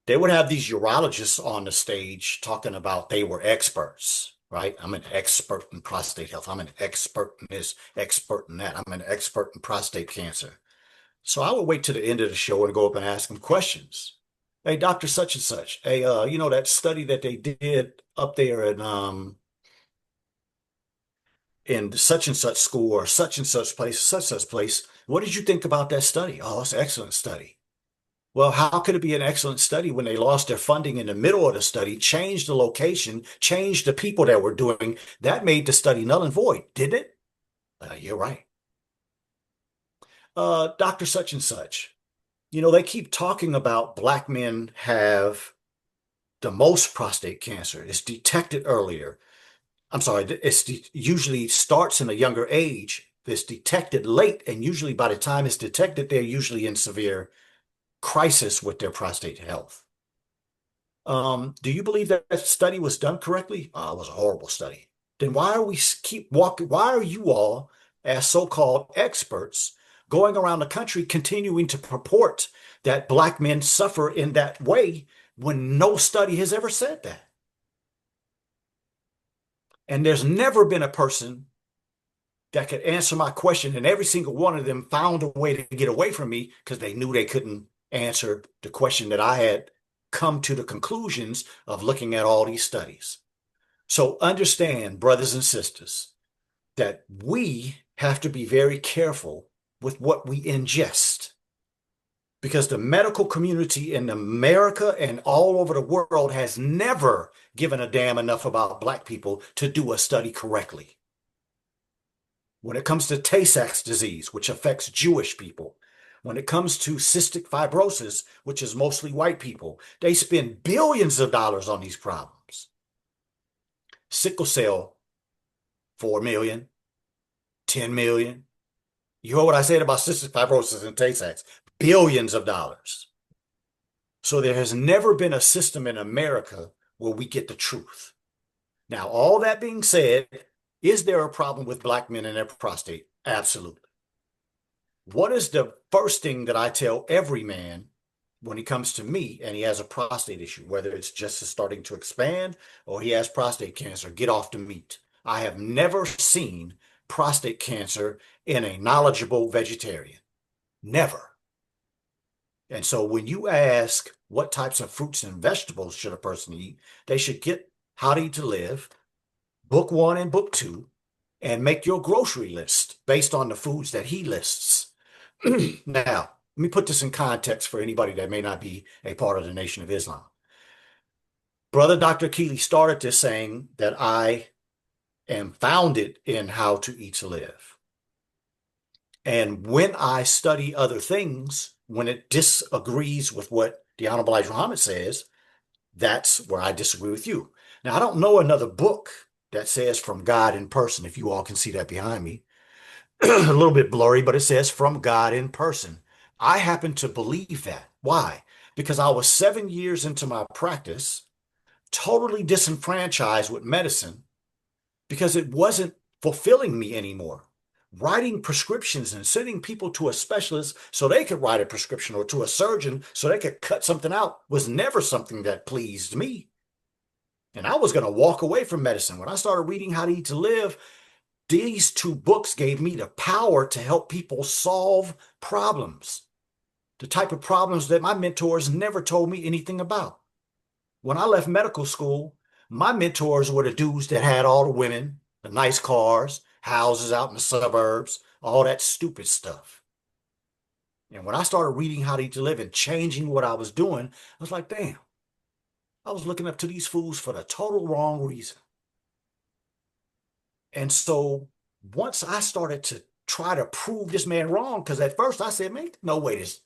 they would have these urologists on the stage talking about they were experts, right? I'm an expert in prostate health. I'm an expert in this, expert in that. I'm an expert in prostate cancer. So I would wait to the end of the show and go up and ask them questions. Hey, Doctor Such and Such. Hey, that study that they did up there in such and such school or such and such place. What did you think about that study? Oh, it's an excellent study. Well, how could it be an excellent study when they lost their funding in the middle of the study, changed the location, changed the people that were doing? That made the study null and void, didn't it? You're right. Dr. Such and Such. They keep talking about black men have the most prostate cancer. It's detected earlier. I'm sorry, usually starts in a younger age. It's detected late, and usually by the time it's detected, they're usually in severe crisis with their prostate health. Do you believe that that study was done correctly? It was a horrible study. Then why are we keep walking? Why are you all, as so-called experts, going around the country continuing to purport that black men suffer in that way when no study has ever said that? And there's never been a person that could answer my question, and every single one of them found a way to get away from me because they knew they couldn't answer the question that I had come to the conclusions of looking at all these studies. So understand, brothers and sisters, that we have to be very careful with what we ingest, because the medical community in America and all over the world has never given a damn enough about black people to do a study correctly. When it comes to Tay-Sachs disease, which affects Jewish people, when it comes to cystic fibrosis, which is mostly white people, they spend billions of dollars on these problems. Sickle cell, 4 million, 10 million. You heard what I said about cystic fibrosis and Tay-Sachs, billions of dollars. So there has never been a system in America where we get the truth. Now, all that being said, is there a problem with black men and their prostate? Absolutely. What is the first thing that I tell every man when he comes to me and he has a prostate issue, whether it's just starting to expand or he has prostate cancer? Get off the meat. I have never seen prostate cancer in a knowledgeable vegetarian. Never. And so when you ask what types of fruits and vegetables should a person eat, they should get How to Eat to Live, book 1 and book 2, and make your grocery list based on the foods that he lists. Now, let me put this in context for anybody that may not be a part of the Nation of Islam. Brother Dr. Akili started this saying that I am founded in how to eat to live. And when I study other things, when it disagrees with what the Honorable Elijah Muhammad says, that's where I disagree with you. Now, I don't know another book that says from God in person, if you all can see that behind me. A little bit blurry, but it says from God in person. I happen to believe that. Why? Because I was 7 years into my practice, totally disenfranchised with medicine because it wasn't fulfilling me anymore. Writing prescriptions and sending people to a specialist so they could write a prescription, or to a surgeon so they could cut something out, was never something that pleased me. And I was going to walk away from medicine. When I started reading How to Eat to Live, these two books gave me the power to help people solve problems, the type of problems that my mentors never told me anything about. When I left medical school, my mentors were the dudes that had all the women, the nice cars, houses out in the suburbs, all that stupid stuff. And when I started reading How to Eat to Live and changing what I was doing, I was like, damn, I was looking up to these fools for the total wrong reason. And so once I started to try to prove this man wrong, because at first I said, man, no way this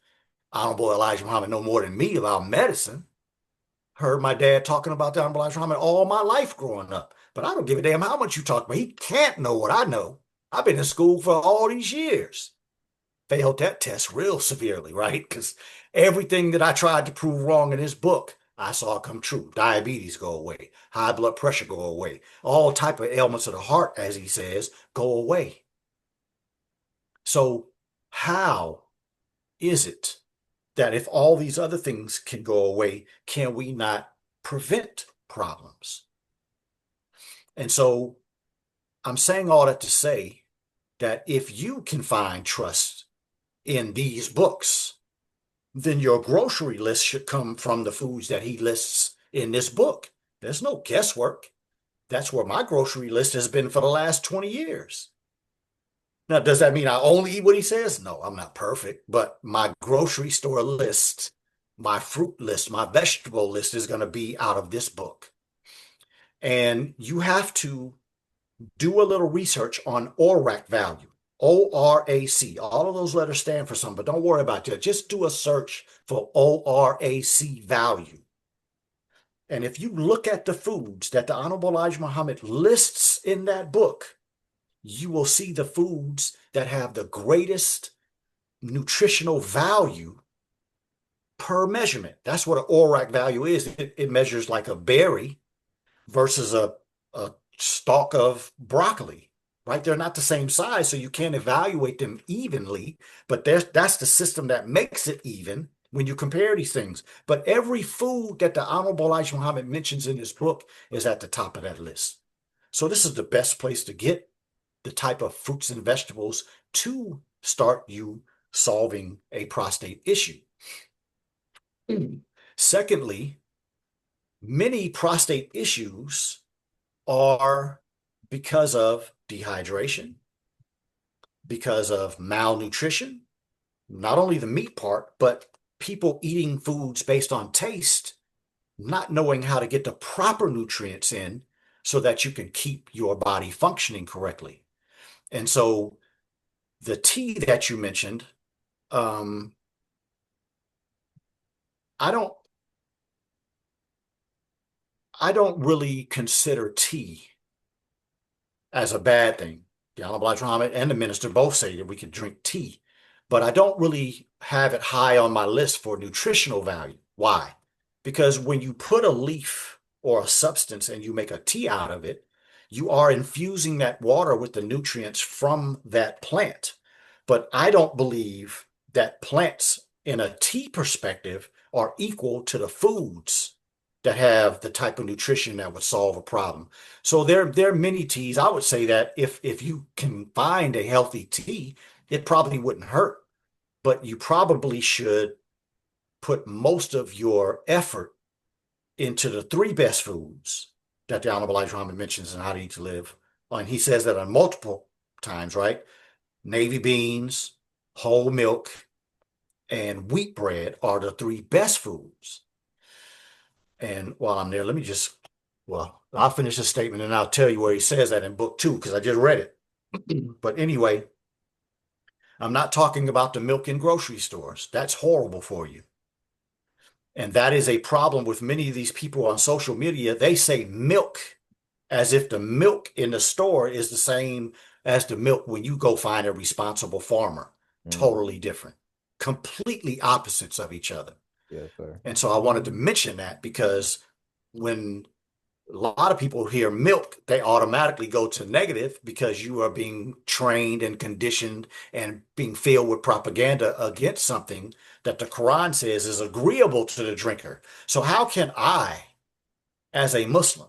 Honorable Elijah Muhammad know more than me about medicine. Heard my dad talking about the Honorable Elijah Muhammad all my life growing up. But I don't give a damn how much you talk about. He can't know what I know. I've been in school for all these years. Failed that test real severely, right? Because everything that I tried to prove wrong in this book, I saw come true. Diabetes go away, high blood pressure go away, all type of ailments of the heart, as he says, go away. So how is it that if all these other things can go away, can we not prevent problems? And so I'm saying all that to say that if you can find trust in these books, then your grocery list should come from the foods that he lists in this book. There's no guesswork. That's where my grocery list has been for the last 20 years. Now, does that mean I only eat what he says? No, I'm not perfect, but my grocery store list, my fruit list, my vegetable list is going to be out of this book. And you have to do a little research on ORAC value. ORAC. All of those letters stand for something, but don't worry about that. Just do a search for ORAC value. And if you look at the foods that the Honorable Elijah Muhammad lists in that book, you will see the foods that have the greatest nutritional value per measurement. That's what an ORAC value is. It measures like a berry versus a stalk of broccoli, right? They're not the same size, so you can't evaluate them evenly, but that's the system that makes it even when you compare these things. But every food that the Honorable Elijah Muhammad mentions in his book is at the top of that list. So this is the best place to get the type of fruits and vegetables to start you solving a prostate issue. Secondly, many prostate issues are because of dehydration, because of malnutrition, not only the meat part, but people eating foods based on taste, not knowing how to get the proper nutrients in so that you can keep your body functioning correctly. And so the tea that you mentioned, I don't really consider tea as a bad thing. The Honorable Elijah Muhammad and the minister both say that we can drink tea, but I don't really have it high on my list for nutritional value. Why? Because when you put a leaf or a substance and you make a tea out of it, you are infusing that water with the nutrients from that plant. But I don't believe that plants in a tea perspective are equal to the foods that have the type of nutrition that would solve a problem. So there are many teas. I would say that if you can find a healthy tea, it probably wouldn't hurt, but you probably should put most of your effort into the three best foods that the Honorable Elijah Muhammad mentions in How to Eat to Live. And he says that on multiple times, right? Navy beans, whole milk, and wheat bread are the three best foods. And while I'm there, well, I'll finish the statement and I'll tell you where he says that in book 2, because I just read it. But anyway, I'm not talking about the milk in grocery stores. That's horrible for you. And that is a problem with many of these people on social media. They say milk as if the milk in the store is the same as the milk when you go find a responsible farmer. Mm-hmm. Totally different, completely opposites of each other. Yes, sir. And so I wanted to mention that because when a lot of people hear milk, they automatically go to negative because you are being trained and conditioned and being filled with propaganda against something that the Quran says is agreeable to the drinker. So how can I, as a Muslim,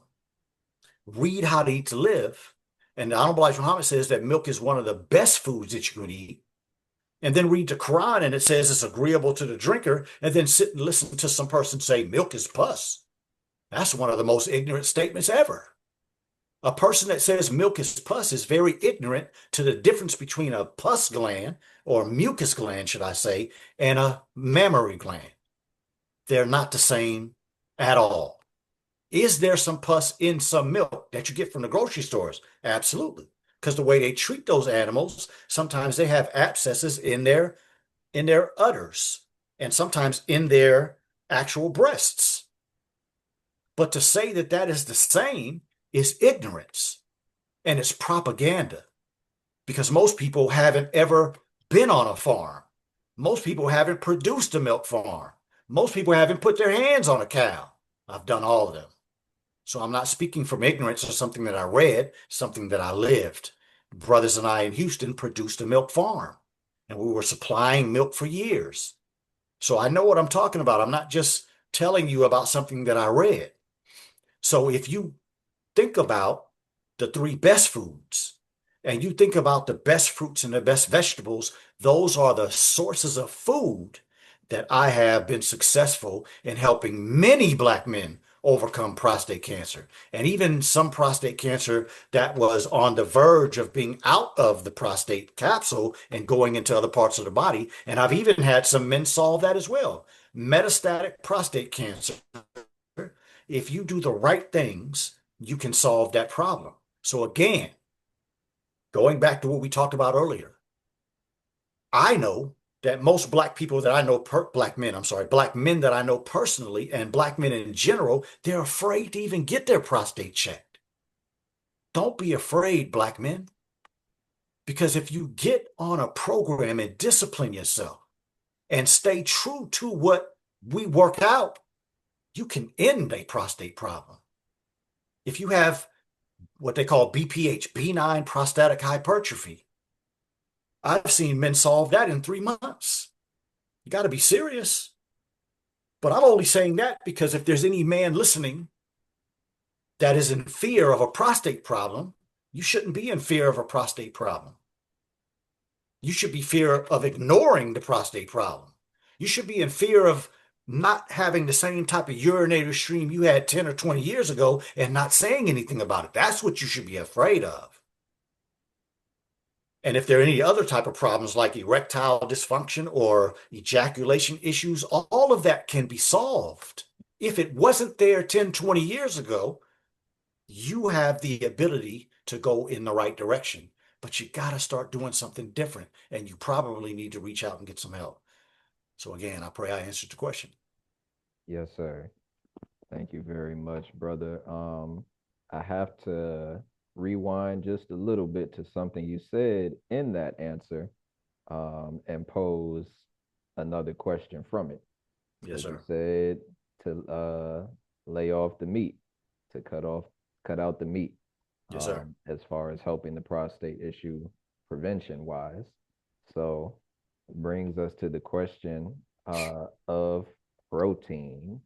read how to eat to live? And the Honorable Elijah Muhammad says that milk is one of the best foods that you can eat. And then read the Quran and it says it's agreeable to the drinker, and then sit and listen to some person say milk is pus. That's one of the most ignorant statements ever. A person that says milk is pus is very ignorant to the difference between a pus gland, or mucus gland, should I say, and a mammary gland. They're not the same at all. Is there some pus in some milk that you get from the grocery stores? Absolutely. Because the way they treat those animals, sometimes they have abscesses in their udders and sometimes in their actual breasts. But to say that that is the same is ignorance, and it's propaganda, because most people haven't ever been on a farm. Most people haven't produced a milk farm. Most people haven't put their hands on a cow. I've done all of them. So I'm not speaking from ignorance or something that I read, something that I lived. Brothers and I in Houston produced a milk farm, and we were supplying milk for years. So I know what I'm talking about. I'm not just telling you about something that I read. So if you think about the three best foods and you think about the best fruits and the best vegetables, those are the sources of food that I have been successful in helping many Black men overcome prostate cancer, and even some prostate cancer that was on the verge of being out of the prostate capsule and going into other parts of the body. And I've even had some men solve that as well. Metastatic prostate cancer, if you do the right things, you can solve that problem. So again, going back to what we talked about earlier, I know that most Black people that I know, Black men, I'm sorry, Black men that I know personally, and Black men in general, they're afraid to even get their prostate checked. Don't be afraid, Black men, because if you get on a program and discipline yourself and stay true to what we work out, you can end a prostate problem. If you have what they call BPH, benign prostatic hypertrophy, I've seen men solve that in 3 months. You got to be serious. But I'm only saying that because if there's any man listening that is in fear of a prostate problem, you shouldn't be in fear of a prostate problem. You should be fear of ignoring the prostate problem. You should be in fear of not having the same type of urinator stream you had 10 or 20 years ago and not saying anything about it. That's what you should be afraid of. And if there are any other type of problems like erectile dysfunction or ejaculation issues, all of that can be solved. If it wasn't there 10, 20 years ago, you have the ability to go in the right direction. But you got to start doing something different, and you probably need to reach out and get some help. So again, I pray I answered the question. Yes, sir. Thank you very much, brother. I have to rewind just a little bit to something you said in that answer, and pose another question from it. Yes, Because you sir. said to lay off the meat, to cut out the meat, Yes, sir. as far as helping the prostate issue prevention wise. So brings us to the question of protein.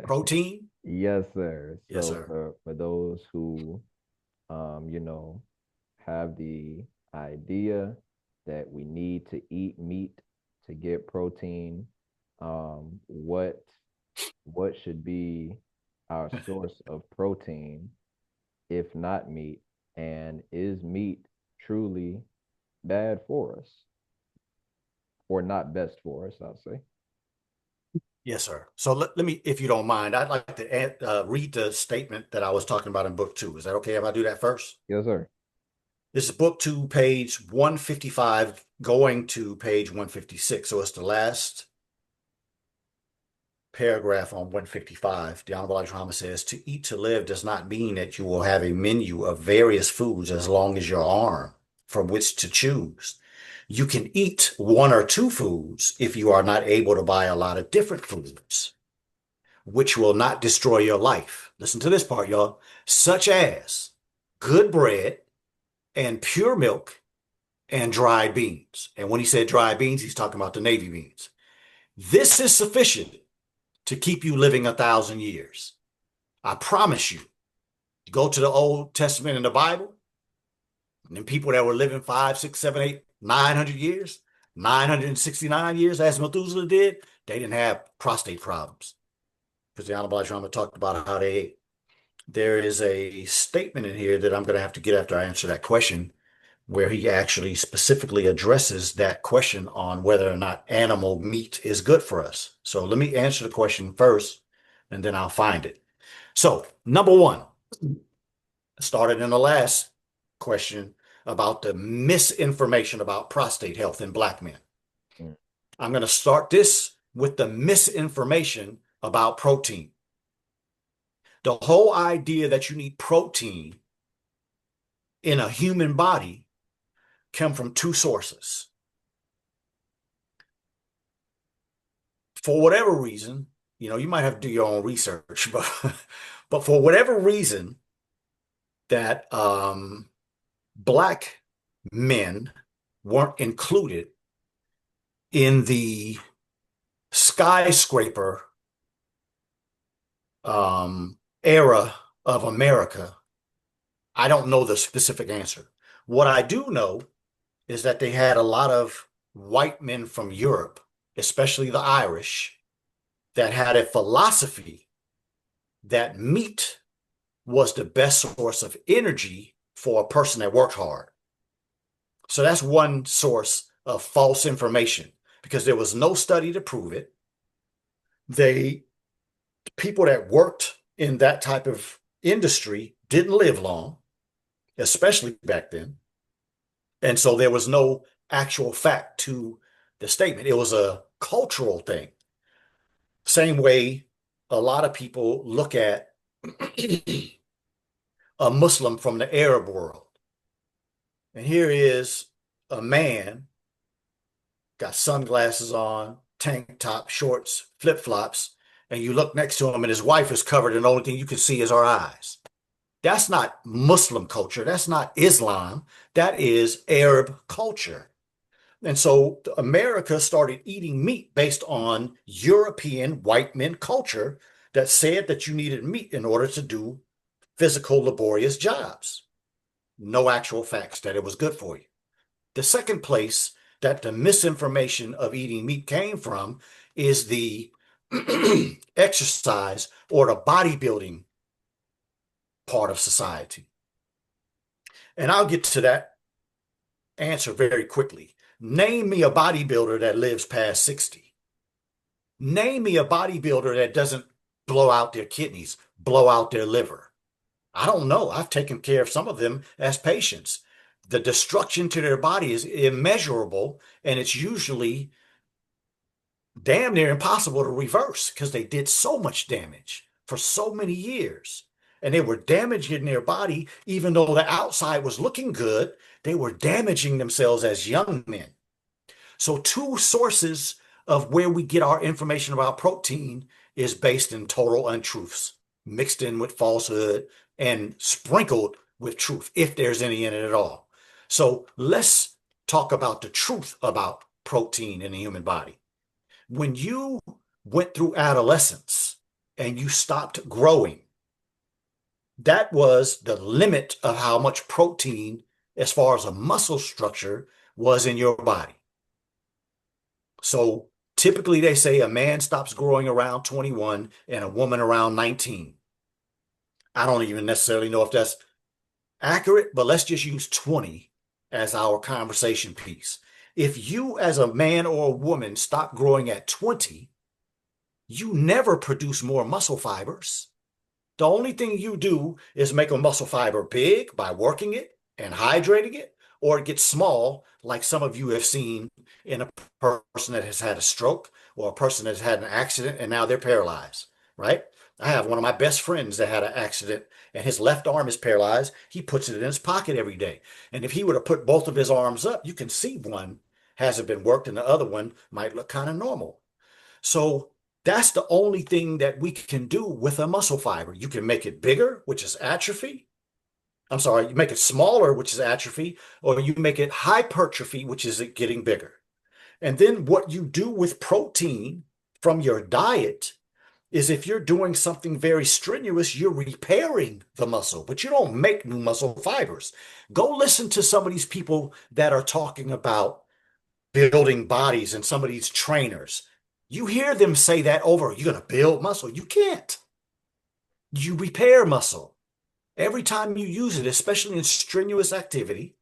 Protein? Yes, sir. Yes, So sir. for those who you know, have the idea that we need to eat meat to get protein, what should be our source of protein if not meat? And is meat truly bad for us? or not best for us, I'll say. Yes, sir. So let me, if you don't mind, I'd like to read the statement that I was talking about in book 2. Is that okay if I do that first? Yes, sir. This is book 2, page 155, going to page 156. So it's the last paragraph on 155. The Honorable Elijah Muhammad says, to eat to live does not mean that you will have a menu of various foods as long as your arm from which to choose. You can eat 1 or 2 foods if you are not able to buy a lot of different foods, which will not destroy your life. Listen to this part, y'all. Such as good bread and pure milk and dried beans. And when he said dried beans, he's talking about the Navy beans. This is sufficient to keep you living 1,000 years. I promise you. Go to the Old Testament in the Bible, and then people that were living 5, 6, 7, 8, 900 years, 969 years, as Methuselah did, they didn't have prostate problems. Because the Honorable Elijah Muhammad talked about how they ate. There is a statement in here that I'm going to have to get after I answer that question, where he actually specifically addresses that question on whether or not animal meat is good for us. So let me answer the question first, and then I'll find it. So, number 1, started in the last question about the misinformation about prostate health in Black men. I'm going to start this with the misinformation about protein. The whole idea that you need protein in a human body come from 2 sources. For whatever reason, you might have to do your own research, but for whatever reason that Black men weren't included in the skyscraper era of America. I don't know the specific answer. What I do know is that they had a lot of white men from Europe, especially the Irish, that had a philosophy that meat was the best source of energy for a person that worked hard. So that's one source of false information, because there was no study to prove it. People that worked in that type of industry didn't live long, especially back then. And so there was no actual fact to the statement. It was a cultural thing. Same way a lot of people look at a Muslim from the Arab world. And here is a man, got sunglasses on, tank top, shorts, flip-flops, and you look next to him and his wife is covered and the only thing you can see is her eyes. That's not Muslim culture. That's not Islam. That is Arab culture. And so America started eating meat based on European white men culture that said that you needed meat in order to do physical, laborious jobs. No actual facts that it was good for you. The second place that the misinformation of eating meat came from is the exercise or the bodybuilding part of society. And I'll get to that answer very quickly. Name me a bodybuilder that lives past 60. Name me a bodybuilder that doesn't blow out their kidneys, blow out their liver. I don't know. I've taken care of some of them as patients. The destruction to their body is immeasurable, and it's usually damn near impossible to reverse because they did so much damage for so many years. And they were damaging their body, even though the outside was looking good, they were damaging themselves as young men. So 2 sources of where we get our information about protein is based in total untruths, mixed in with falsehood and sprinkled with truth, if there's any in it at all. So let's talk about the truth about protein in the human body. When you went through adolescence and you stopped growing, that was the limit of how much protein, as far as a muscle structure, was in your body. So typically they say a man stops growing around 21 and a woman around 19. I don't even necessarily know if that's accurate, but let's just use 20 as our conversation piece. If you as a man or a woman stop growing at 20, you never produce more muscle fibers. The only thing you do is make a muscle fiber big by working it and hydrating it, or it gets small, like some of you have seen in a person that has had a stroke or a person that's had an accident and now they're paralyzed, right? I have one of my best friends that had an accident and his left arm is paralyzed. He puts it in his pocket every day. And if he were to put both of his arms up, you can see one hasn't been worked and the other one might look kind of normal. So that's the only thing that we can do with a muscle fiber. You can make it bigger, which is atrophy. I'm sorry, you make it smaller, which is atrophy, or you make it hypertrophy, which is it getting bigger. And then what you do with protein from your diet is if you're doing something very strenuous, you're repairing the muscle, but you don't make new muscle fibers. Go listen to some of these people that are talking about building bodies and some of these trainers. You hear them say that over, you're going to build muscle. You can't. You repair muscle. Every time you use it, especially in strenuous activity,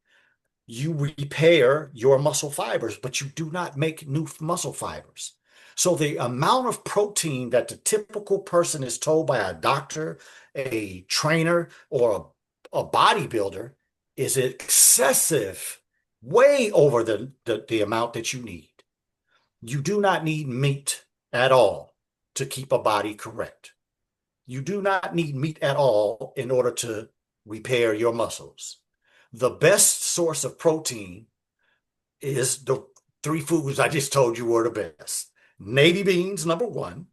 you repair your muscle fibers, but you do not make new muscle fibers. So the amount of protein that the typical person is told by a doctor, a trainer, or a bodybuilder is excessive, way over the amount that you need. You do not need meat at all to keep a body correct. You do not need meat at all in order to repair your muscles. The best source of protein is the three foods I just told you were the best. Navy beans, number one,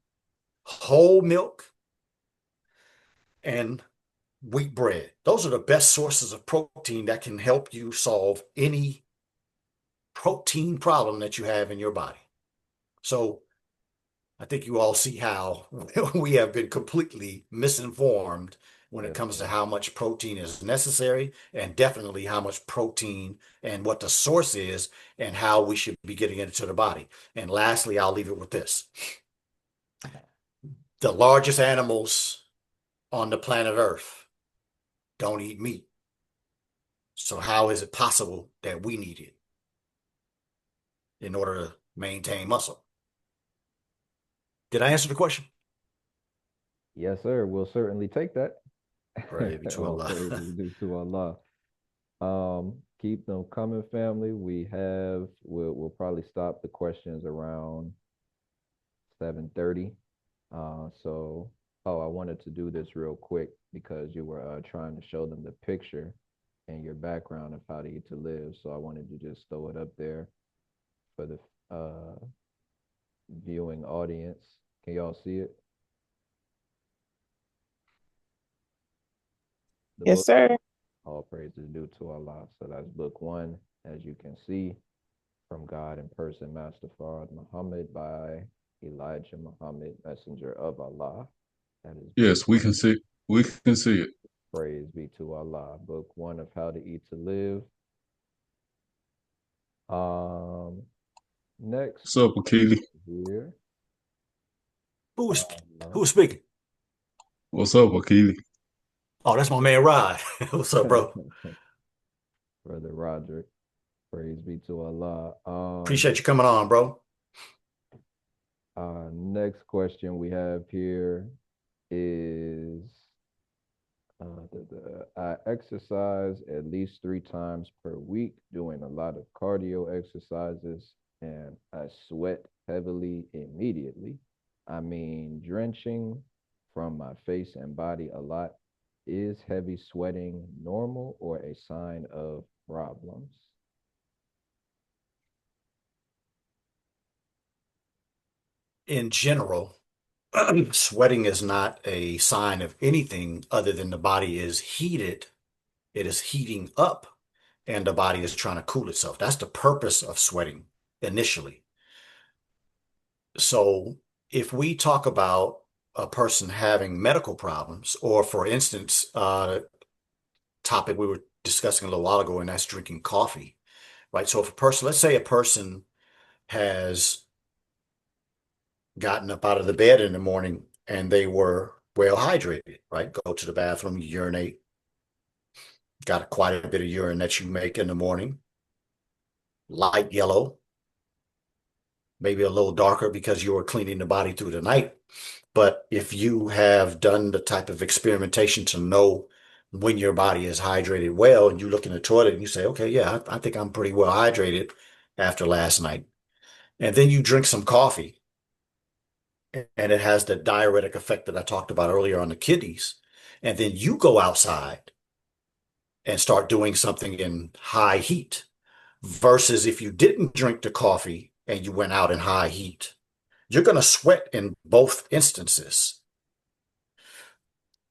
whole milk, and wheat bread. Those are the best sources of protein that can help you solve any protein problem that you have in your body. So I think you all see how we have been completely misinformed when it Yes, comes to sir. how much protein is necessary and definitely how much protein and what the source is and how we should be getting it into the body. And lastly, I'll leave it with this. The largest animals on the planet Earth don't eat meat. So how is it possible that we need it in order to maintain muscle? Did I answer the question? Yes, sir. We'll certainly take that. Praise be to All Allah. praises due to Allah. Keep them coming, family. We'll probably stop the questions around 7:30. I wanted to do this real quick because you were trying to show them the picture and your background of how to eat to live. So I wanted to just throw it up there for the viewing audience. Can y'all see it? The Yes, book. sir. All praises due to Allah. So that's book one, as you can see, from God in person, Master Farad Muhammad by Elijah Muhammad, Messenger of Allah. That is book. Yes, we can see it. Praise be to Allah. Book one of How to Eat to Live. Next What's up, Akili? here. Who's Uh, who's speaking? What's up, Akili? Oh, that's my man Rod. What's up, bro? Brother Roderick. Praise be to Allah. Appreciate you coming on, bro. Next question we have here is I exercise at least 3 times per week, doing a lot of cardio exercises, and I sweat heavily immediately. I mean, drenching from my face and body a lot. Is heavy sweating normal or a sign of problems? In general, sweating is not a sign of anything other than the body is heated. It is heating up and the body is trying to cool itself. That's the purpose of sweating initially. So if we talk about a person having medical problems, or for instance, topic we were discussing a little while ago, and that's drinking coffee, right? So if a person, let's say a person has gotten up out of the bed in the morning and they were well hydrated, right? Go to the bathroom, urinate, got quite a bit of urine that you make in the morning. light yellow, maybe a little darker because you were cleaning the body through the night. But if you have done the type of experimentation to know when your body is hydrated well, and you look in the toilet and you say, okay, yeah, I think I'm pretty well hydrated after last night. And then you drink some coffee and it has the diuretic effect that I talked about earlier on the kidneys. And then you go outside and start doing something in high heat versus if you didn't drink the coffee and you went out in high heat, you're going to sweat in both instances.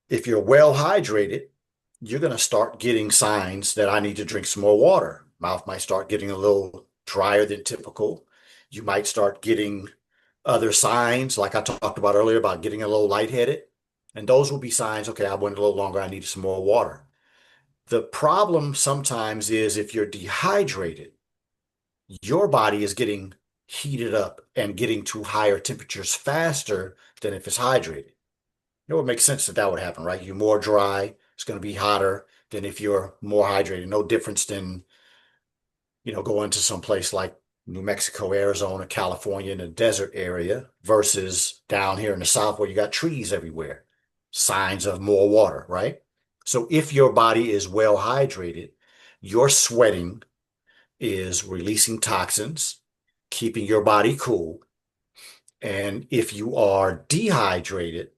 If you're well hydrated, you're going to start getting signs that I need to drink some more water. Mouth might start getting a little drier than typical. You might start getting other signs, like I talked about earlier, about getting a little lightheaded. And those will be signs, okay, I went a little longer, I need some more water. The problem sometimes is if you're dehydrated, your body is getting heated up and getting to higher temperatures faster than if it's hydrated. It would make sense that that would happen, right? You're more dry, it's going to be hotter than if you're more hydrated. No difference than, going to some place like New Mexico, Arizona, California, in a desert area versus down here in the South where you got trees everywhere. Signs of more water, right? So if your body is well hydrated, your sweating is releasing toxins, keeping your body cool. And if you are dehydrated,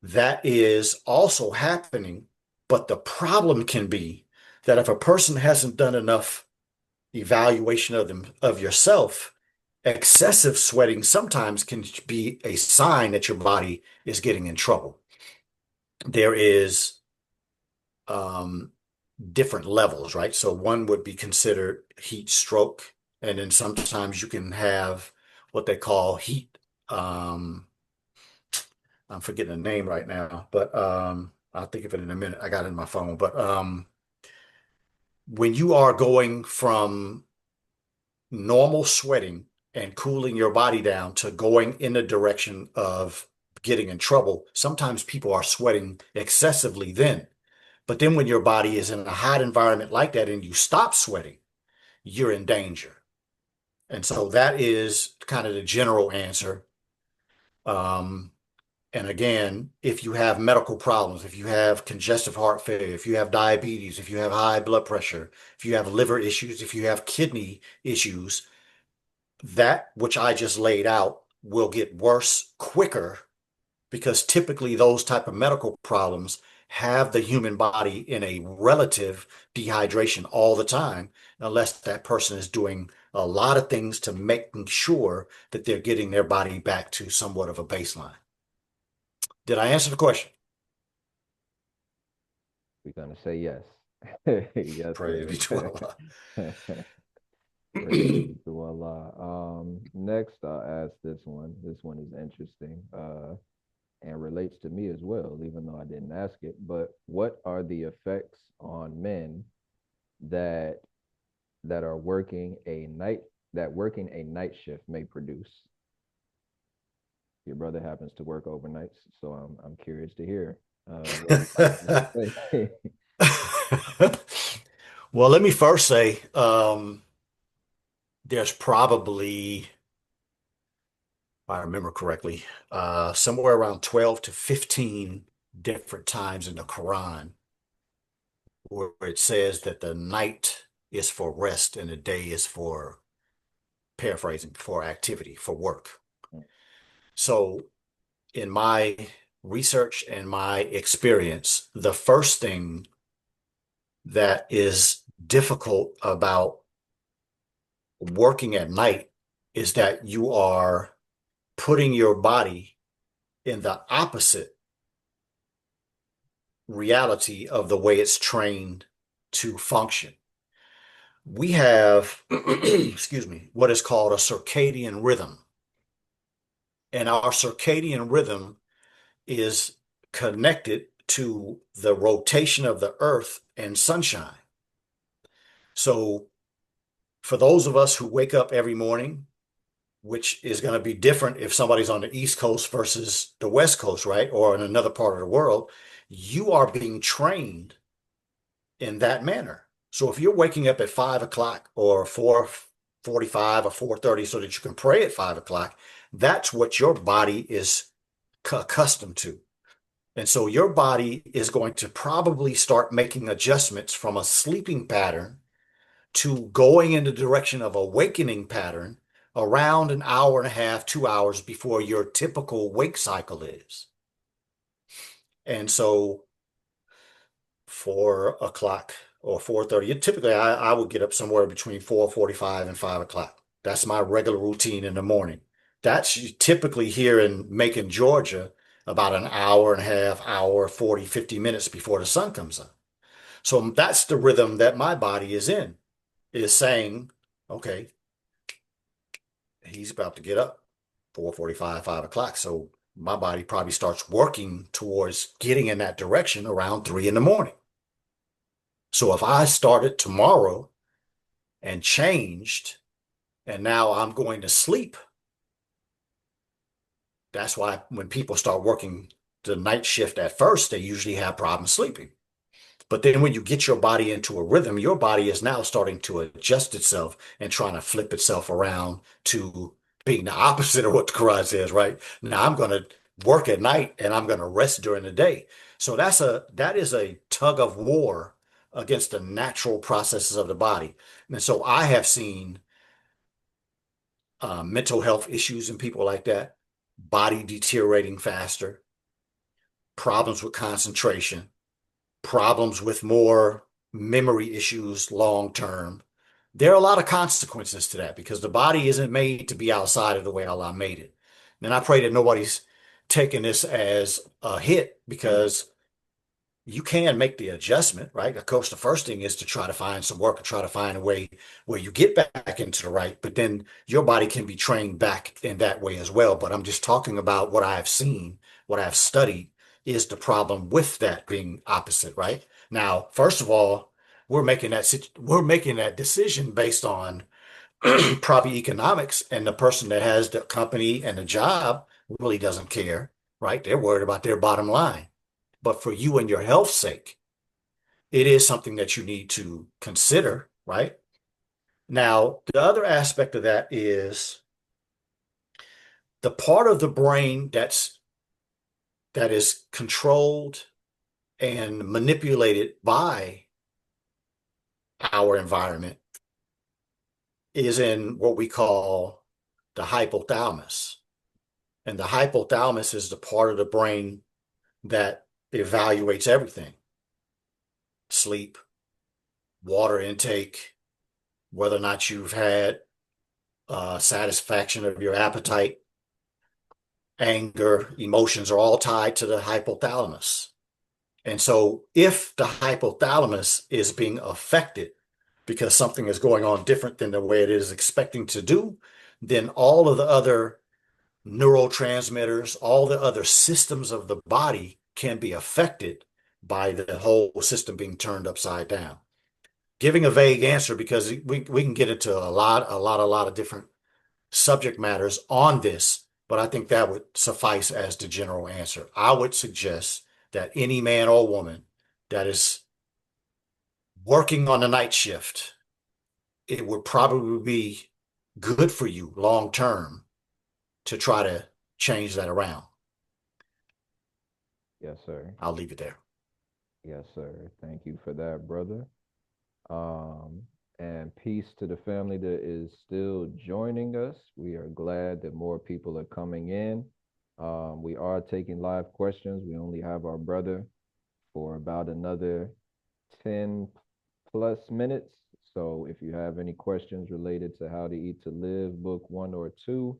that is also happening. But the problem can be that if a person hasn't done enough evaluation of yourself, excessive sweating sometimes can be a sign that your body is getting in trouble. There is different levels, right? So one would be considered heat stroke, and then sometimes you can have what they call heat. I'm forgetting the name right now, but I'll think of it in a minute. I got it in my phone. But when you are going from normal sweating and cooling your body down to going in the direction of getting in trouble, sometimes people are sweating excessively then. But then when your body is in a hot environment like that and you stop sweating, you're in danger. And so that is kind of the general answer. And again, if you have medical problems, if you have congestive heart failure, if you have diabetes, if you have high blood pressure, if you have liver issues, if you have kidney issues, that which I just laid out will get worse quicker because typically those type of medical problems have the human body in a relative dehydration all the time, unless that person is doing a lot of things to making sure that they're getting their body back to somewhat of a baseline. Did I answer the question? We're gonna say yes. Yes, Praise be to sir. Allah. Praise be to Allah. Next, I'll ask this one. This one is interesting, and relates to me as well, even though I didn't ask it. But what are the effects on men that are working a night shift may produce? Your brother happens to work overnights, so I'm curious to hear what he might have to say. Well, let me first say there's probably, if I remember correctly, somewhere around 12 to 15 different times in the Quran where it says that the night is for rest and the day is for, paraphrasing, for activity, for work. So in my research and my experience, the first thing that is difficult about working at night is that you are putting your body in the opposite reality of the way it's trained to function. We have, excuse me, what is called a circadian rhythm. And our circadian rhythm is connected to the rotation of the earth and sunshine. So for those of us who wake up every morning, which is going to be different if somebody's on the East Coast versus the West Coast, right? Or in another part of the world, you are being trained in that manner. So if you're waking up at 5 o'clock or 4:45 or 4:30 so that you can pray at 5 o'clock, that's what your body is accustomed to. And so your body is going to probably start making adjustments from a sleeping pattern to going in the direction of awakening pattern around an hour and a half, 2 hours before your typical wake cycle is. And so 4 o'clock or 4:30, typically I would get up somewhere between 4:45 and 5 o'clock. That's my regular routine in the morning. That's typically here in Macon, Georgia, about an hour and a half, hour, 40, 50 minutes before the sun comes up. So that's the rhythm that my body is in, is saying, okay, he's about to get up 4:45, 5 o'clock. So my body probably starts working towards getting in that direction around 3 in the morning. So if I started tomorrow and changed, and now I'm going to sleep, that's why when people start working the night shift at first, they usually have problems sleeping. But then when you get your body into a rhythm, your body is now starting to adjust itself and trying to flip itself around to being the opposite of what the Quran says, right? Now I'm going to work at night and I'm going to rest during the day. So that is a tug of war against the natural processes of the body. And so I have seen mental health issues in people like that, body deteriorating faster, problems with concentration, problems with more memory issues long term. There are a lot of consequences to that because the body isn't made to be outside of the way Allah made it. And I pray that nobody's taking this as a hit because you can make the adjustment, right? Of course, the first thing is to try to find some work or try to find a way where you get back into the right, but then your body can be trained back in that way as well. But I'm just talking about what I've seen, what I've studied is the problem with that being opposite, right? Now, first of all, we're making that decision based on probably economics, and the person that has the company and the job really doesn't care, right? They're worried about their bottom line. But for you and your health's sake, it is something that you need to consider, right? Now, the other aspect of that is the part of the brain that is controlled and manipulated by our environment is in what we call the hypothalamus. And the hypothalamus is the part of the brain that evaluates everything: sleep, water intake, whether or not you've had satisfaction of your appetite, anger, emotions are all tied to the hypothalamus. And so if the hypothalamus is being affected because something is going on different than the way it is expecting to do, then all of the other neurotransmitters, all the other systems of the body can be affected by the whole system being turned upside down. Giving a vague answer because we can get into a lot of different subject matters on this, but I think that would suffice as the general answer. I would suggest that any man or woman that is working on a night shift, it would probably be good for you long term to try to change that around. Yes, sir. I'll leave it there. Yes, sir. Thank you for that, brother. Um, and peace to the family that is still joining us. We are glad that more people are coming in. We are taking live questions. We only have our brother for about another 10 plus minutes. So if you have any questions related to How to Eat to Live, book 1 or 2,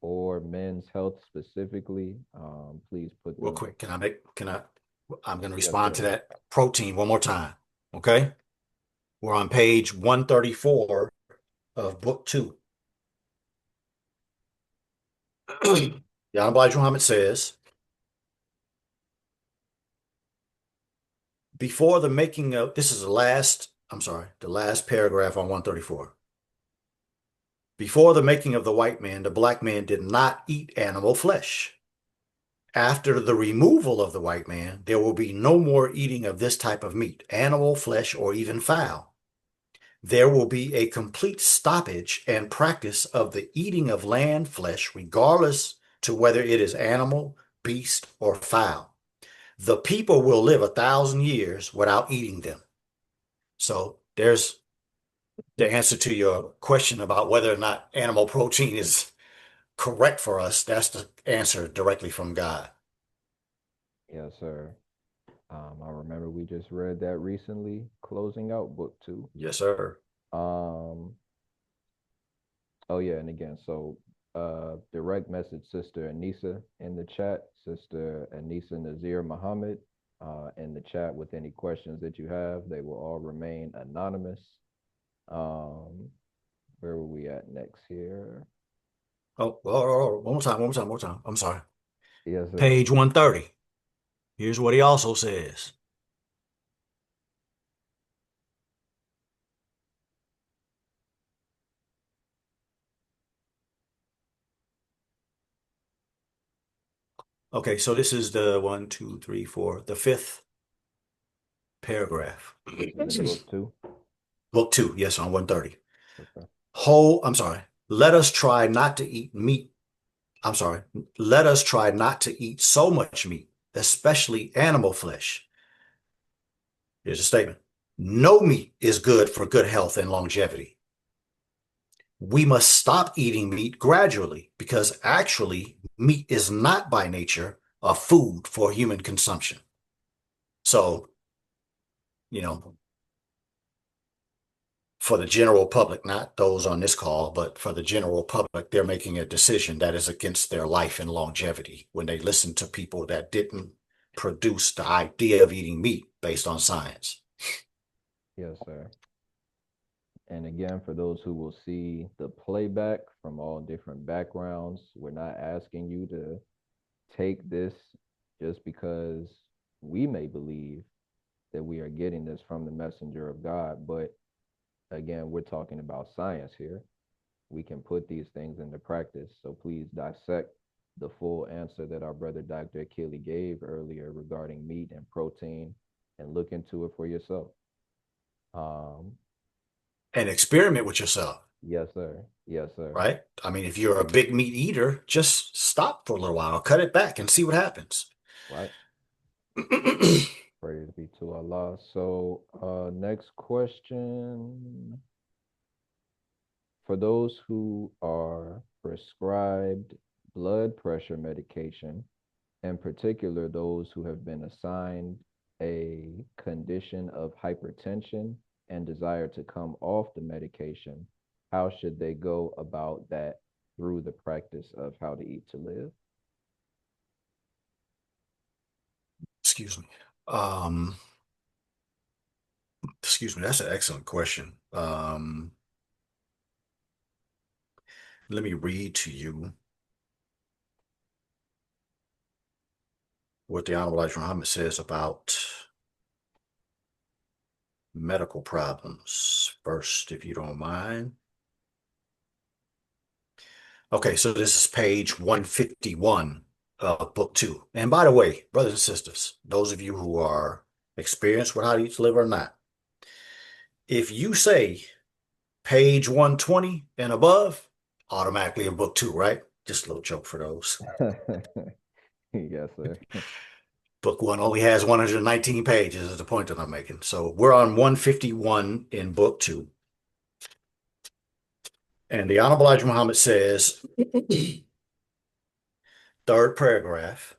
or men's health specifically, please put Real them. quick, I'm going to Yes, respond to sir. that protein one more time. Okay. We're on page 134 of book 2. The Honorable Elijah Muhammad says, before the making of, this is the last paragraph on 134. Before the making of the white man, the black man did not eat animal flesh. After the removal of the white man, there will be no more eating of this type of meat, animal flesh, or even fowl. there will be a complete stoppage and practice of the eating of land flesh, regardless to whether it is animal, beast, or fowl. The people will live 1,000 years without eating them. So there's the answer to your question about whether or not animal protein is correct for us. That's the answer directly from God. Yes, sir. I remember we just read that recently, closing out book 2. Yes, sir. Um, oh yeah, and again, so direct message Sister Anissa in the chat, Sister Anissa Nazir Muhammad, in the chat with any questions that you have. They will all remain anonymous. Where were we at next here? Oh, one more time. I'm sorry. Yes, sir. Page 130. Here's what he also says. Okay, so this is the 1, 2, 3, 4, the 5th paragraph. In book 2. Book 2, yes, on 130. Okay. I'm sorry. Let us try not to eat meat. I'm sorry. Let us try not to eat so much meat, especially animal flesh. Here's a statement. No meat is good for good health and longevity. We must stop eating meat gradually because actually meat is not by nature a food for human consumption. So, you know, for the general public, not those on this call, but for the general public, they're making a decision that is against their life and longevity when they listen to people that didn't produce the idea of eating meat based on science. Yes, sir. And again, for those who will see the playback from all different backgrounds, we're not asking you to take this just because we may believe that we are getting this from the messenger of God. But again, we're talking about science here. We can put these things into practice. So please dissect the full answer that our brother Dr. Akili gave earlier regarding meat and protein and look into it for yourself. And experiment with yourself. Yes, sir. Yes, sir. Right? I mean, if you're a big meat eater, just stop for a little while, cut it back and see what happens. Right. Praise be to Allah. So, next question. For those who are prescribed blood pressure medication, in particular those who have been assigned a condition of hypertension and desire to come off the medication, how should they go about that through the practice of how to eat to live? Excuse me. Excuse me, that's an excellent question. Let me read to you what the Honorable Elijah Muhammad says about medical problems first, if you don't mind. Okay, so this is page 151 of book 2. And by the way, brothers and sisters, those of you who are experienced with how to eat to live or not, if you say page 120 and above, automatically in book 2, right? Just a little joke for those. Yes, sir. Book 1 only has 119 pages is the point that I'm making. So we're on 151 in book 2. And the Honorable Elijah Muhammad says, third paragraph,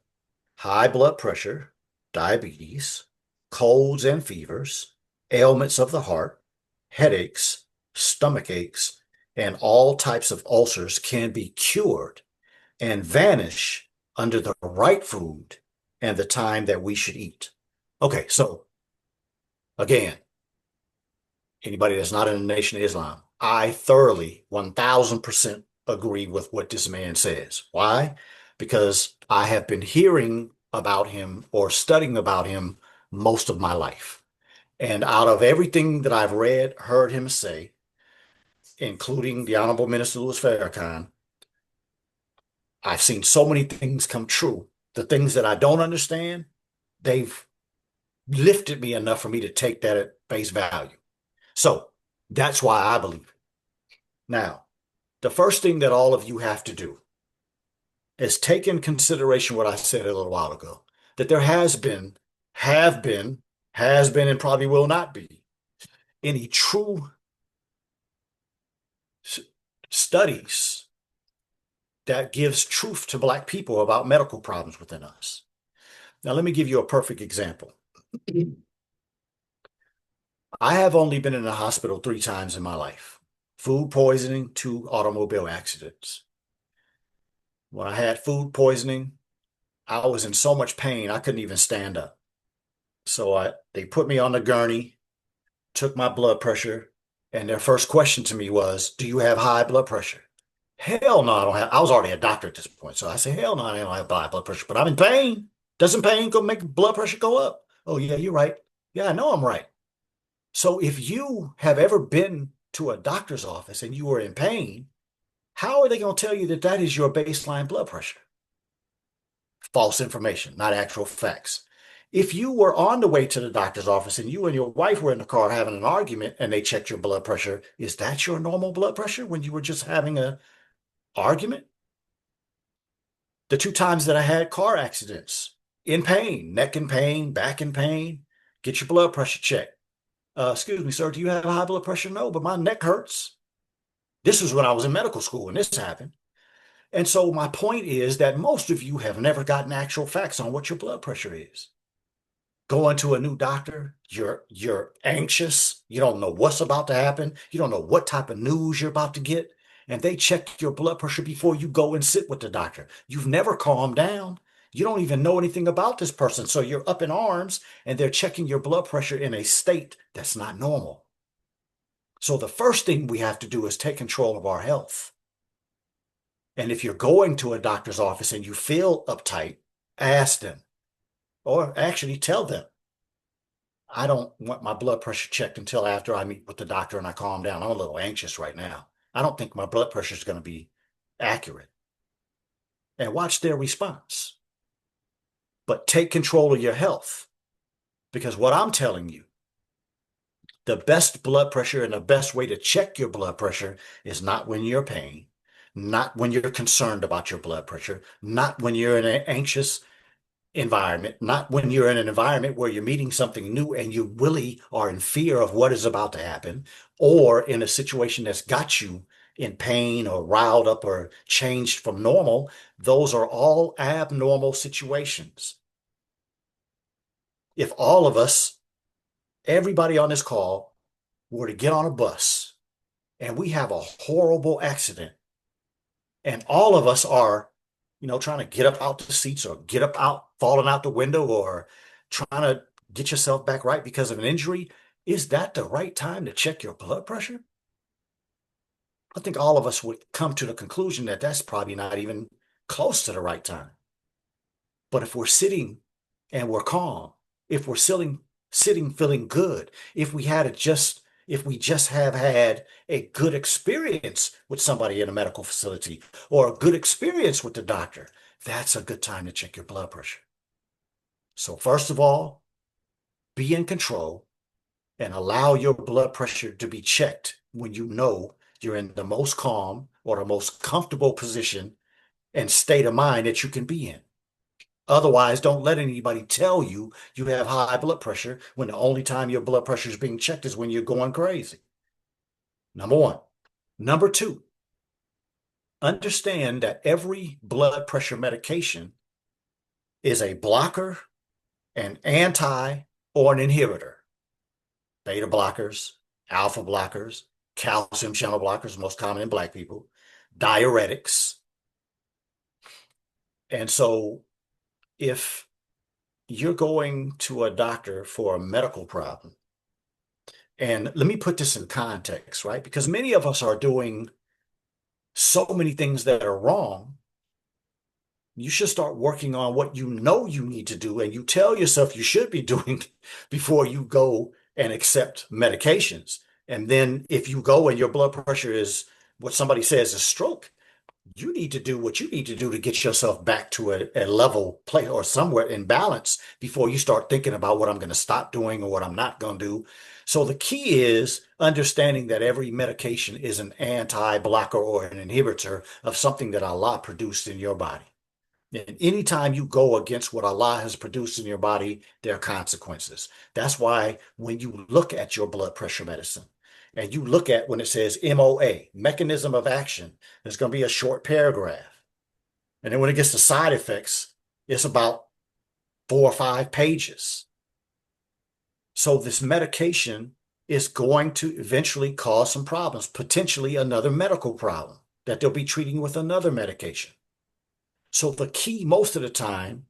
high blood pressure, diabetes, colds and fevers, ailments of the heart, headaches, stomach aches, and all types of ulcers can be cured and vanish under the right food and the time that we should eat. Okay, so again, anybody that's not in the Nation of Islam, I thoroughly 1000% agree with what this man says. Why? Because I have been hearing about him or studying about him most of my life. And out of everything that I've read, heard him say, including the Honorable Minister Louis Farrakhan, I've seen so many things come true. The things that I don't understand, they've lifted me enough for me to take that at face value. So That's why I believe it. Now, the first thing that all of you have to do is take in consideration what I said a little while ago, that there have been, has been, and probably will not be any true studies that gives truth to Black people about medical problems within us. Now, let me give you a perfect example. I have only been in the hospital 3 times in my life: food poisoning, 2 automobile accidents. When I had food poisoning, I was in so much pain I couldn't even stand up. So they put me on the gurney, took my blood pressure, and their first question to me was, "Do you have high blood pressure?" Hell no, I don't have. I was already a doctor at this point, so I said, "Hell no, I don't have high blood pressure, but I'm in pain. Doesn't pain go make blood pressure go up?" "Oh yeah, you're right." "Yeah, I know I'm right." So if you have ever been to a doctor's office and you were in pain, how are they going to tell you that that is your baseline blood pressure? False information, not actual facts. If you were on the way to the doctor's office and you and your wife were in the car having an argument and they checked your blood pressure, is that your normal blood pressure when you were just having an argument? The 2 times that I had car accidents, in pain, neck in pain, back in pain, get your blood pressure checked. Excuse me, sir, do you have high blood pressure? No, but my neck hurts. This was when I was in medical school when this happened. And so my point is that most of you have never gotten actual facts on what your blood pressure is. Going to a new doctor, you're anxious. You don't know what's about to happen. You don't know what type of news you're about to get. And they check your blood pressure before you go and sit with the doctor. You've never calmed down. You don't even know anything about this person. So you're up in arms and they're checking your blood pressure in a state that's not normal. So the first thing we have to do is take control of our health. And if you're going to a doctor's office and you feel uptight, ask them, or actually tell them, "I don't want my blood pressure checked until after I meet with the doctor and I calm down. I'm a little anxious right now. I don't think my blood pressure is going to be accurate." And watch their response. But take control of your health, because what I'm telling you, the best blood pressure and the best way to check your blood pressure is not when you're in pain, not when you're concerned about your blood pressure, not when you're in an anxious environment, not when you're in an environment where you're meeting something new and you really are in fear of what is about to happen, or in a situation that's got you in pain or riled up or changed from normal. Those are all abnormal situations. If all of us, everybody on this call, were to get on a bus and we have a horrible accident and all of us are, trying to get up out the seats or get up out, falling out the window or trying to get yourself back right because of an injury, is that the right time to check your blood pressure? I think all of us would come to the conclusion that that's probably not even close to the right time. But if we're sitting and we're calm, if we're sitting feeling good, if we just have had a good experience with somebody in a medical facility or a good experience with the doctor, that's a good time to check your blood pressure. So first of all, be in control and allow your blood pressure to be checked when you know you're in the most calm or the most comfortable position and state of mind that you can be in. Otherwise, don't let anybody tell you you have high blood pressure when the only time your blood pressure is being checked is when you're going crazy. Number one. Number two, understand that every blood pressure medication is a blocker, an anti, or an inhibitor. Beta blockers, alpha blockers, calcium channel blockers, most common in Black people, diuretics. And so if you're going to a doctor for a medical problem, and let me put this in context, right? Because many of us are doing so many things that are wrong. You should start working on what you know you need to do and you tell yourself you should be doing before you go and accept medications. And then if you go and your blood pressure is what somebody says is stroke, you need to do what you need to do to get yourself back to a level place or somewhere in balance before you start thinking about what I'm going to stop doing or what I'm not going to do. So the key is understanding that every medication is an anti-blocker or an inhibitor of something that Allah produced in your body. And anytime you go against what Allah has produced in your body, there are consequences. That's why when you look at your blood pressure medicine and you look at when it says MOA, mechanism of action, there's going to be a short paragraph. And then when it gets to side effects, it's about 4 or 5 pages. So this medication is going to eventually cause some problems, potentially another medical problem that they'll be treating with another medication. So the key most of the time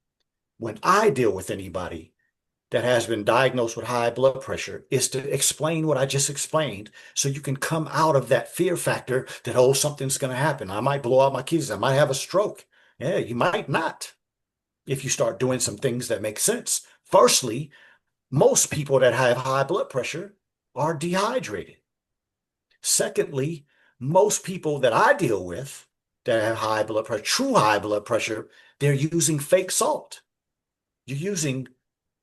when I deal with anybody that has been diagnosed with high blood pressure is to explain what I just explained so you can come out of that fear factor that, oh, something's going to happen. I might blow out my kidneys. I might have a stroke. Yeah, you might not if you start doing some things that make sense. Firstly, most people that have high blood pressure are dehydrated. Secondly, most people that I deal with that have high blood pressure, true high blood pressure, they're using fake salt. You're using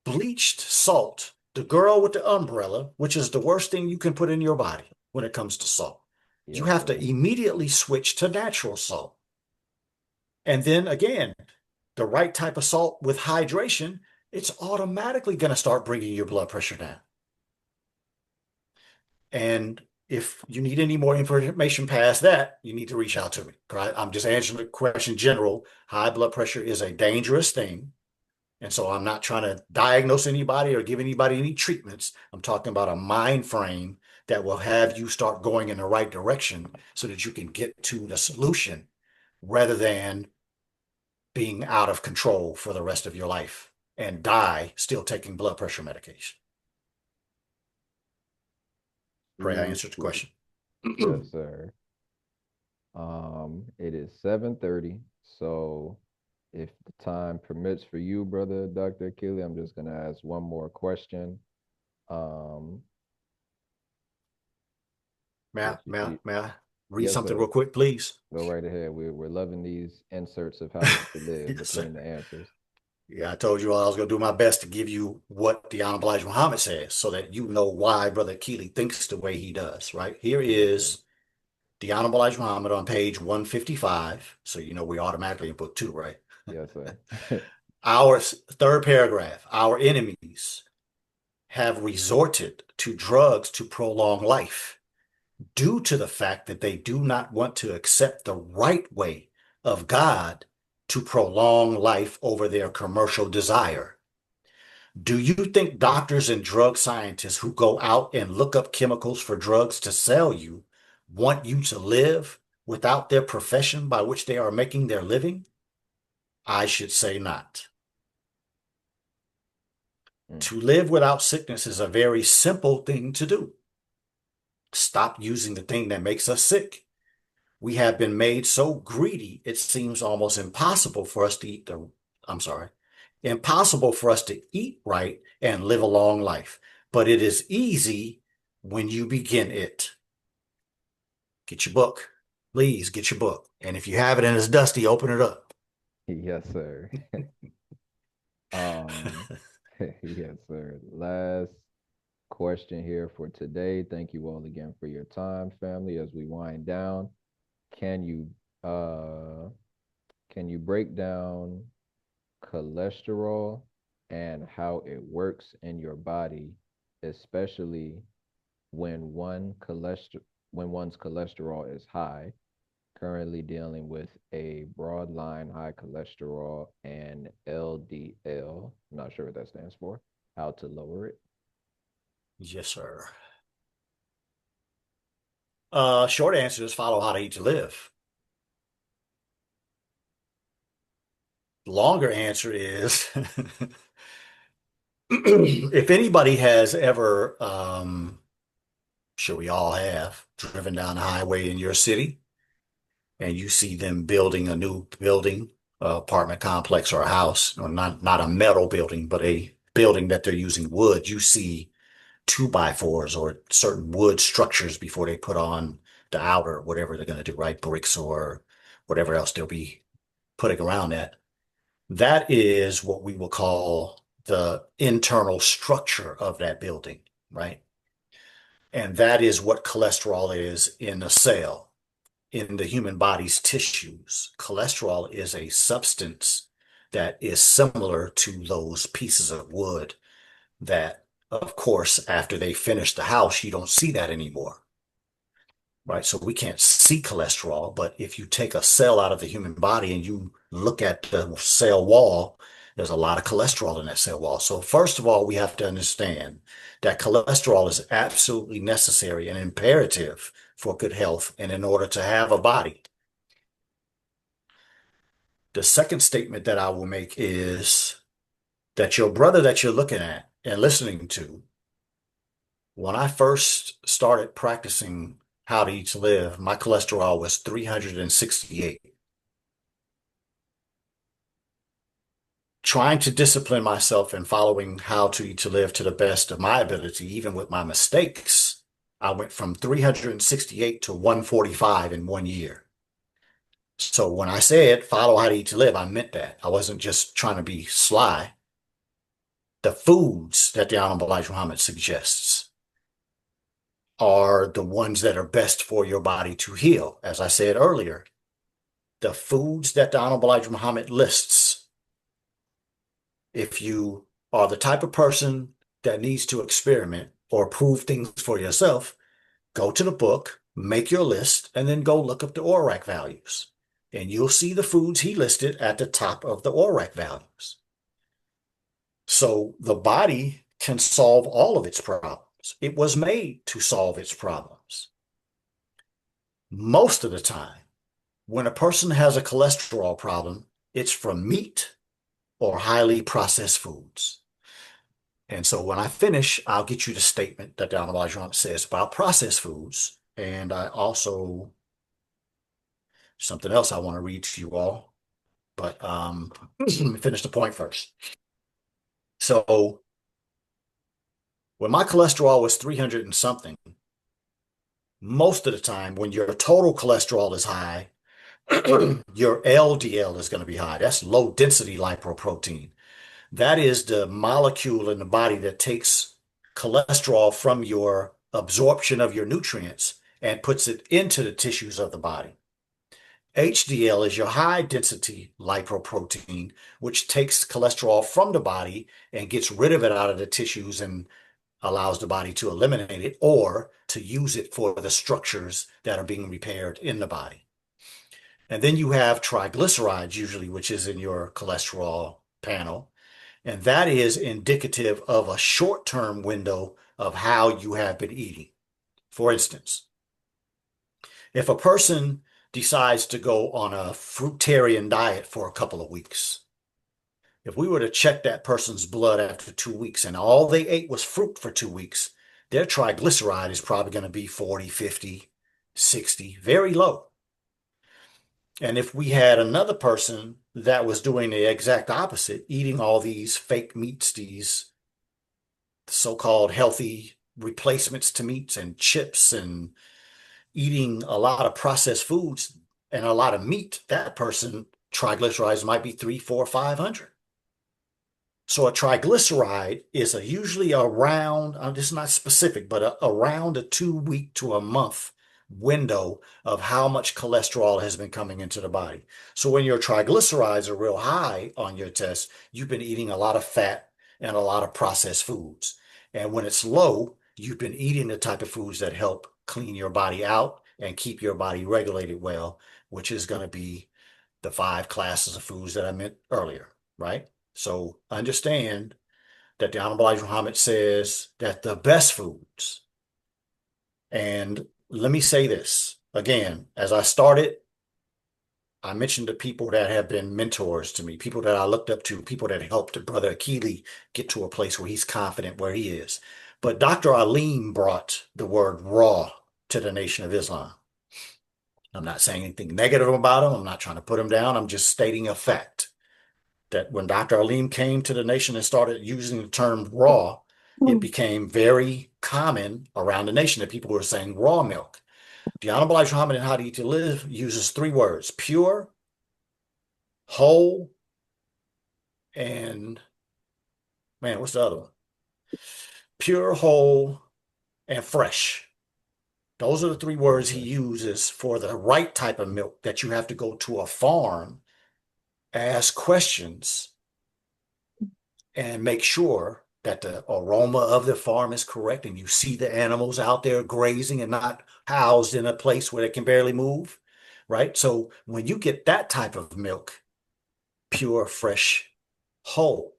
bleached salt, the girl with the umbrella, which is the worst thing you can put in your body when it comes to salt. You Yes, have to sir. immediately switch to natural salt. And then again, the right type of salt with hydration, it's automatically going to start bringing your blood pressure down. And if you need any more information past that, you need to reach out to me. I'm just answering the question general. High blood pressure is a dangerous thing. And so I'm not trying to diagnose anybody or give anybody any treatments. I'm talking about a mind frame that will have you start going in the right direction so that you can get to the solution rather than being out of control for the rest of your life and die still taking blood pressure medication. Pray I answered the Ooh, question. yes, sir. It is 7:30, so if the time permits for you, brother Dr. Akili, I'm just gonna ask one more question. Um, May which may I read yes, something sir. real quick, please? Go right ahead. We're loving these inserts of how you should live Yes, sir. between the answers. Yeah, I told you all I was going to do my best to give you what the Honorable Elijah Muhammad says so that you know why Brother Keeley thinks the way he does, right? Here Yes, sir. is the Honorable Elijah Muhammad on page 155. So you know we automatically in book 2, right? Yes, sir. Our third paragraph, our enemies have resorted to drugs to prolong life due to the fact that they do not want to accept the right way of God to prolong life over their commercial desire. Do you think doctors and drug scientists who go out and look up chemicals for drugs to sell you want you to live without their profession by which they are making their living? I should say not. Mm. To live without sickness is a very simple thing to do. Stop using the thing that makes us sick. We have been made so greedy, it seems almost impossible for us to I'm sorry, impossible for us to eat right and live a long life. But it is easy when you begin it. Get your book. Please get your book. And if you have it and it's dusty, open it up. Yes, sir. Um, yes, sir. Last question here for today. Thank you all again for your time, family. As we wind down, can you uh can you break down cholesterol and how it works in your body, especially when one's cholesterol is high? Currently dealing with a broad line high cholesterol and LDL. Not sure what that stands for. How to lower it. Yes, sir. Short answer is follow how to eat to live. Longer answer is if anybody has ever, sure we all have, driven down the highway in your city and you see them building a new building, apartment complex or a house, or not a metal building, but a building that they're using wood, you see 2x4s or certain wood structures before they put on the outer, whatever they're going to do, right? Bricks or whatever else they'll be putting around that. That is what we will call the internal structure of that building, right? And that is what cholesterol is in a cell, in the human body's tissues. Cholesterol is a substance that is similar to those pieces of wood that, of course, after they finish the house, you don't see that anymore. Right? So we can't see cholesterol, but if you take a cell out of the human body and you look at the cell wall, there's a lot of cholesterol in that cell wall. So first of all, we have to understand that cholesterol is absolutely necessary and imperative for good health and in order to have a body. The second statement that I will make is that your brother that you're looking at and listening to, when I first started practicing how to eat to live, my cholesterol was 368. Trying to discipline myself and following how to eat to live to the best of my ability, even with my mistakes, I went from 368 to 145 in 1 year. So when I said follow how to eat to live, I meant that. I wasn't just trying to be sly. The foods that the Honorable Elijah Muhammad suggests are the ones that are best for your body to heal. As I said earlier, the foods that the Honorable Elijah Muhammad lists, if you are the type of person that needs to experiment or prove things for yourself, go to the book, make your list, and then go look up the ORAC values. And you'll see the foods he listed at the top of the ORAC values. So the body can solve all of its problems. It was made to solve its problems. Most of the time, when a person has a cholesterol problem, it's from meat or highly processed foods. And so when I finish, I'll get you the statement that the Honorable Elijah Muhammad says about processed foods. And I also, something else I want to read to you all, but let me finish the point first. So when my cholesterol was 300 and something, most of the time when your total cholesterol is high, your LDL is going to be high. That's low density lipoprotein. That is the molecule in the body that takes cholesterol from your absorption of your nutrients and puts it into the tissues of the body. HDL is your high density lipoprotein, which takes cholesterol from the body and gets rid of it out of the tissues and allows the body to eliminate it or to use it for the structures that are being repaired in the body. And then you have triglycerides, usually, which is in your cholesterol panel. And that is indicative of a short-term window of how you have been eating. For instance, if a person decides to go on a fruitarian diet for a couple of weeks, if we were to check that person's blood after 2 weeks and all they ate was fruit for 2 weeks, their triglyceride is probably going to be 40, 50, 60, very low. And if we had another person that was doing the exact opposite, eating all these fake meats, these so-called healthy replacements to meats and chips and eating a lot of processed foods and a lot of meat, that person triglycerides might be 3, 4, 500. So a triglyceride is usually around, this is not specific, but around a 2 week to a month window of how much cholesterol has been coming into the body. So when your triglycerides are real high on your test, you've been eating a lot of fat and a lot of processed foods. And when it's low, you've been eating the type of foods that help clean your body out and keep your body regulated well, which is going to be the 5 classes of foods that I meant earlier, right? So understand that the Honorable Elijah Muhammad says that the best foods, and let me say this again, as I started, I mentioned the people that have been mentors to me, people that I looked up to, people that helped Brother Akili get to a place where he's confident where he is. But Dr. Alim brought the word raw to the Nation of Islam. I'm not saying anything negative about him. I'm not trying to put him down. I'm just stating a fact that when Dr. Alim came to the nation and started using the term raw, it became very common around the nation that people were saying raw milk. The Honorable Elijah Muhammad in How to Eat to Live uses 3 words: pure, whole, and man, what's the other one? Pure, whole, and fresh. Those are the three words he uses for the right type of milk that you have to go to a farm, ask questions, and make sure that the aroma of the farm is correct and you see the animals out there grazing and not housed in a place where they can barely move, right? So when you get that type of milk, pure, fresh, whole,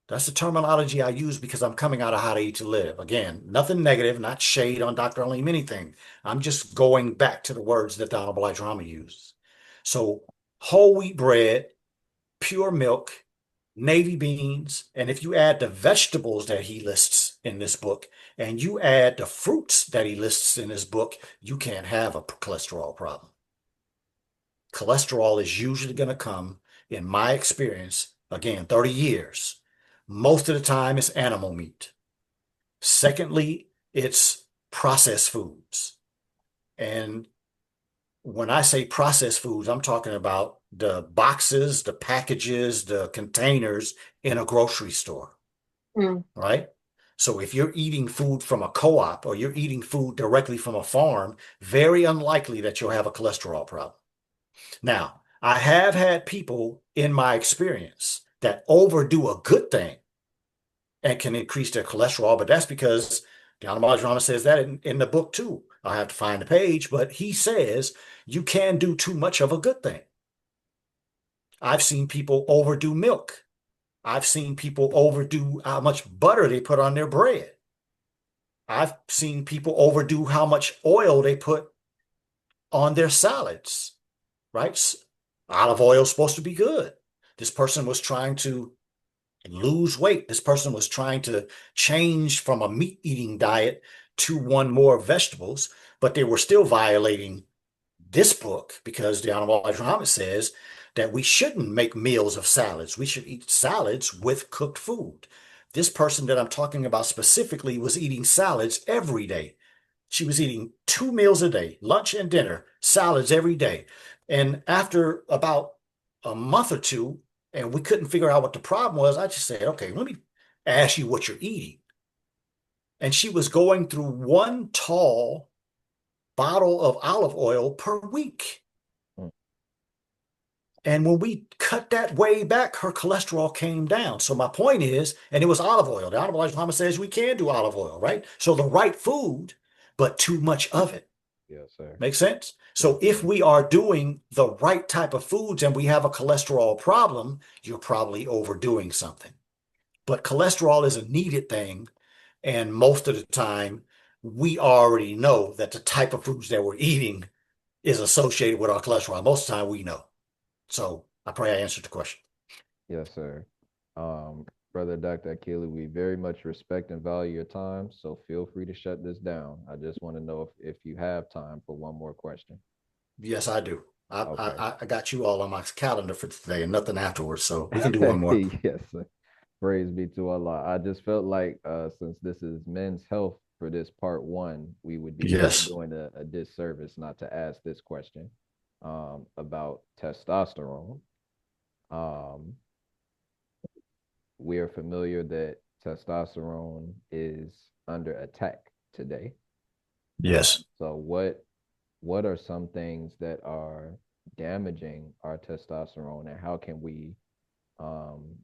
that's the terminology I use because I'm coming out of How to Eat to Live. Again, nothing negative, not shade on Dr. Aleem, anything. I'm just going back to the words that the Honorable Elijah Muhammad used. So whole wheat bread, pure milk, navy beans, and if you add the vegetables that he lists in this book, and you add the fruits that he lists in his book, you can't have a cholesterol problem. Cholesterol is usually going to come, in my experience, again, 30 years. Most of the time, it's animal meat. Secondly, it's processed foods. And when I say processed foods, I'm talking about the boxes, the packages, the containers in a grocery store, right? So if you're eating food from a co-op or you're eating food directly from a farm, very unlikely that you'll have a cholesterol problem. Now, I have had people in my experience that overdo a good thing and can increase their cholesterol, but that's because John Marjorama says that in the book too. I'll have to find the page, but he says you can do too much of a good thing. I've seen people overdo milk. I've seen people overdo how much butter they put on their bread. I've seen people overdo how much oil they put on their salads, right? Olive oil is supposed to be good. This person was trying to lose weight. This person was trying to change from a meat eating diet to one more vegetables, but they were still violating this book because the Honorable Elijah Muhammad says that we shouldn't make meals of salads. We should eat salads with cooked food. This person that I'm talking about specifically was eating salads every day. She was eating 2 meals a day, lunch and dinner, salads every day. And after about a month or two, and we couldn't figure out what the problem was, I just said, okay, let me ask you what you're eating. And she was going through one tall bottle of olive oil per week. And when we cut that way back, her cholesterol came down. So my point is, and it was olive oil. The Honorable Elijah Muhammad says we can do olive oil, right? So the right food, but too much of it. Yes, sir. Make sense? So if we are doing the right type of foods and we have a cholesterol problem, you're probably overdoing something. But cholesterol is a needed thing. And most of the time, we already know that the type of foods that we're eating is associated with our cholesterol. Most of the time, we know. So I pray I answered the question. Yes, sir. Brother Dr. Akili, we very much respect and value your time, so feel free to shut this down. I just want to know if you have time for one more question. Yes, I do. Okay. I got you all on my calendar for today and nothing afterwards, so we can do one more. Yes, sir. Praise be to Allah. I just felt like since this is men's health for this part one, we would be Yes. doing a disservice not to ask this question about testosterone. We are familiar that testosterone is under attack today. Yes. So what are some things that are damaging our testosterone, and how can we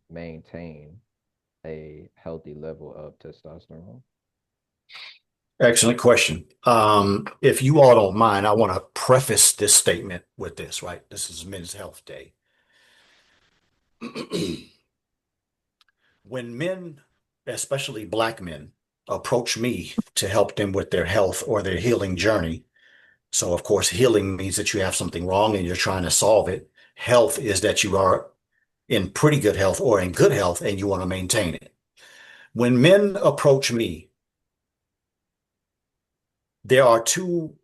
maintain a healthy level of testosterone? Excellent question. If you all don't mind, I want to preface this statement with this, right? This is Men's Health Day. When men, especially Black men, approach me to help them with their health or their healing journey, so of course, healing means that you have something wrong and you're trying to solve it. Health is that you are in pretty good health or in good health and you want to maintain it. When men approach me, there are two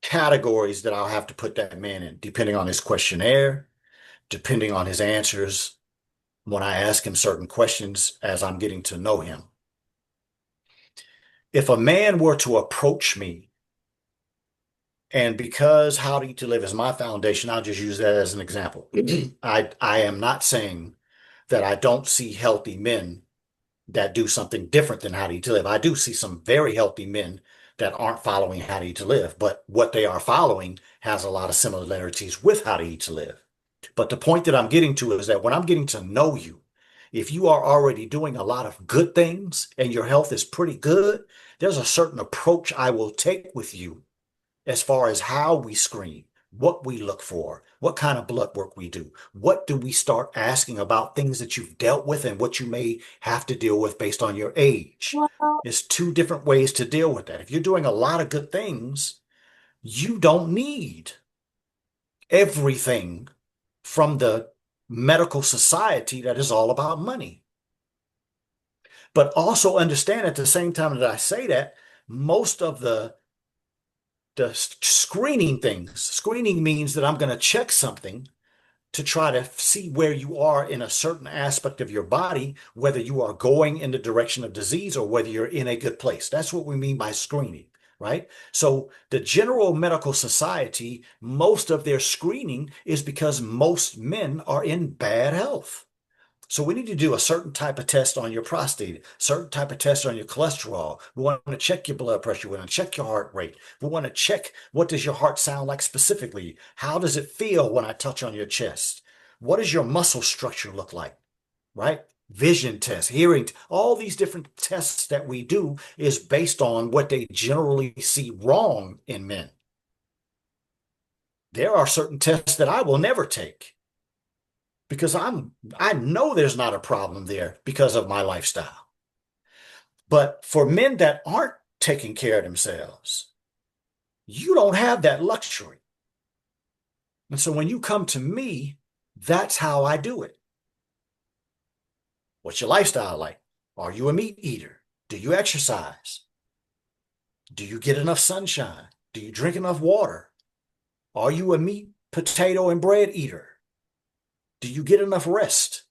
categories that I'll have to put that man in, depending on his questionnaire, depending on his answers when I ask him certain questions as I'm getting to know him. If a man were to approach me, and because How to Eat to Live is my foundation, I'll just use that as an example. I am not saying that I don't see healthy men that do something different than How to Eat to Live. I do see some very healthy men that aren't following How to Eat to Live, but what they are following has a lot of similarities with How to Eat to Live. But the point that I'm getting to is that when I'm getting to know you, if you are already doing a lot of good things and your health is pretty good, there's a certain approach I will take with you as far as how we screen, what we look for, what kind of blood work we do. What do we start asking about things that you've dealt with and what you may have to deal with based on your age? Well, There's two different ways to deal with that. If you're doing a lot of good things, you don't need everything from the medical society that is all about money. But also understand at the same time that I say that, most of the screening things, screening means that I'm going to check something to try to see where you are in a certain aspect of your body, whether you are going in the direction of disease or whether you're in a good place. That's what we mean by screening, right? So the General Medical Society, most of their screening is because most men are in bad health. So we need to do a certain type of test on your prostate, certain type of test on your cholesterol. We want to check your blood pressure. We want to check your heart rate. We want to check, what does your heart sound like specifically? How does it feel when I touch on your chest? What does your muscle structure look like? Right? Vision tests, hearing, all these different tests that we do is based on what they generally see wrong in men. There are certain tests that I will never take because I know there's not a problem there because of my lifestyle. But for men that aren't taking care of themselves, you don't have that luxury. And so when you come to me, that's how I do it. What's your lifestyle like? Are you a meat eater? Do you exercise? Do you get enough sunshine? Do you drink enough water? Are you a meat, potato, and bread eater? Do you get enough rest?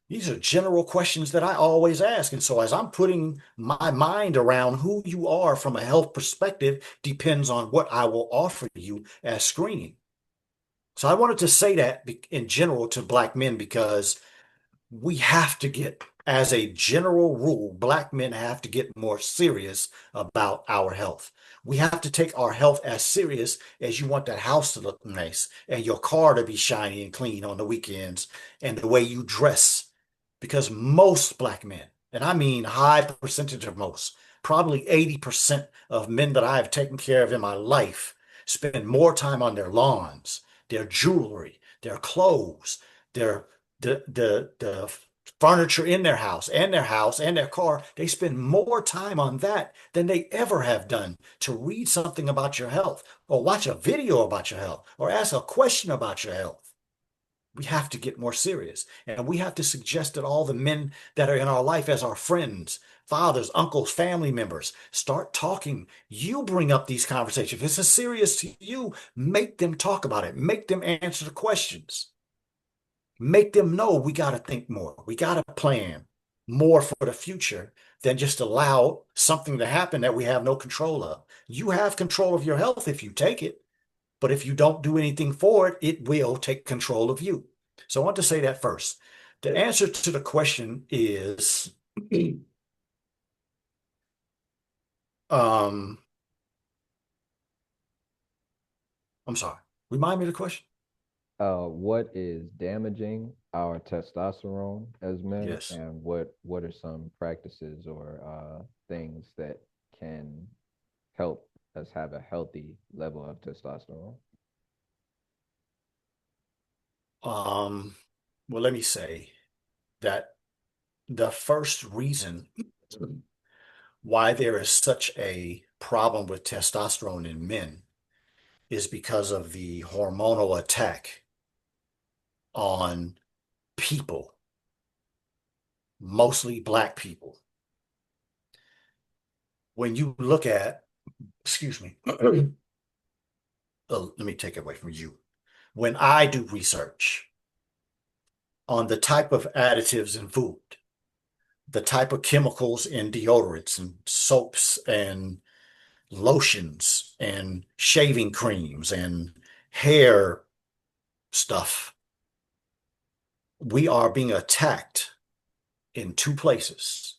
These are general questions that I always ask. And so as I'm putting my mind around who you are from a health perspective depends on what I will offer you as screening. So I wanted to say that in general to Black men because we have to get, as a general rule, Black men have to get more serious about our health. We have to take our health as serious as you want that house to look nice and your car to be shiny and clean on the weekends and the way you dress. Because most Black men, and I mean high percentage of most, probably 80% of men that I have taken care of in my life spend more time on their lawns, their jewelry, their clothes, their the furniture in their house and their car. They spend more time on that than they ever have done to read something about your health or watch a video about your health or ask a question about your health. We have to get more serious. And we have to suggest that all the men that are in our life as our friends, fathers, uncles, family members, start talking. You bring up these conversations. If it's serious to you, make them talk about it. Make them answer the questions. Make them know we got to think more. We got to plan more for the future than just allow something to happen that we have no control of. You have control of your health if you take it. But if you don't do anything for it, it will take control of you. So I want to say that first. The answer to the question is, I'm sorry. Remind me of the question. What is damaging our testosterone as men, Yes. and what are some practices or things that can help us have a healthy level of testosterone? Well, let me say that the first reason why there is such a problem with testosterone in men is because of the hormonal attack on people, mostly Black people. When you look at, excuse me, let me take it away from you. When I do research on the type of additives in food, the type of chemicals in deodorants and soaps and lotions and shaving creams and hair stuff, we are being attacked in two places: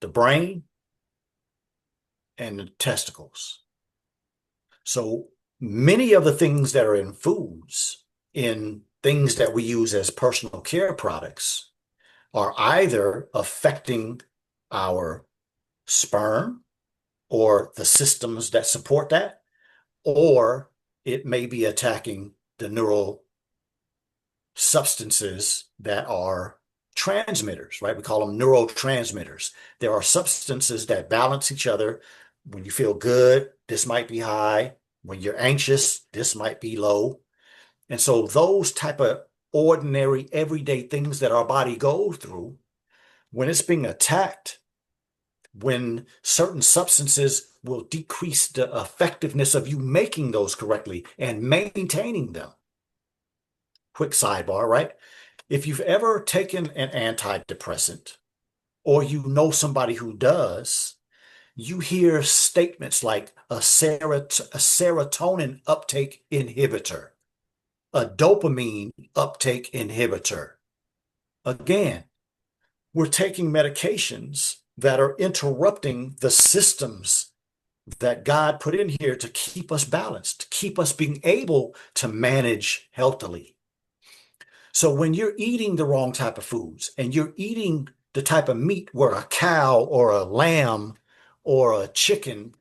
the brain and the testicles. So many of the things that are in foods, in things that we use as personal care products, are either affecting our sperm or the systems that support that, or it may be attacking the neural substances that are transmitters, right? We call them neurotransmitters. There are substances that balance each other. When you feel good, this might be high. When you're anxious, this might be low. And so those type of ordinary, everyday things that our body goes through, when it's being attacked, when certain substances will decrease the effectiveness of you making those correctly and maintaining them. Quick sidebar, right? If you've ever taken an antidepressant or you know somebody who does, you hear statements like a serotonin uptake inhibitor, a dopamine uptake inhibitor. Again, we're taking medications that are interrupting the systems that God put in here to keep us balanced, to keep us being able to manage healthily. So when you're eating the wrong type of foods and you're eating the type of meat where a cow or a lamb or a chicken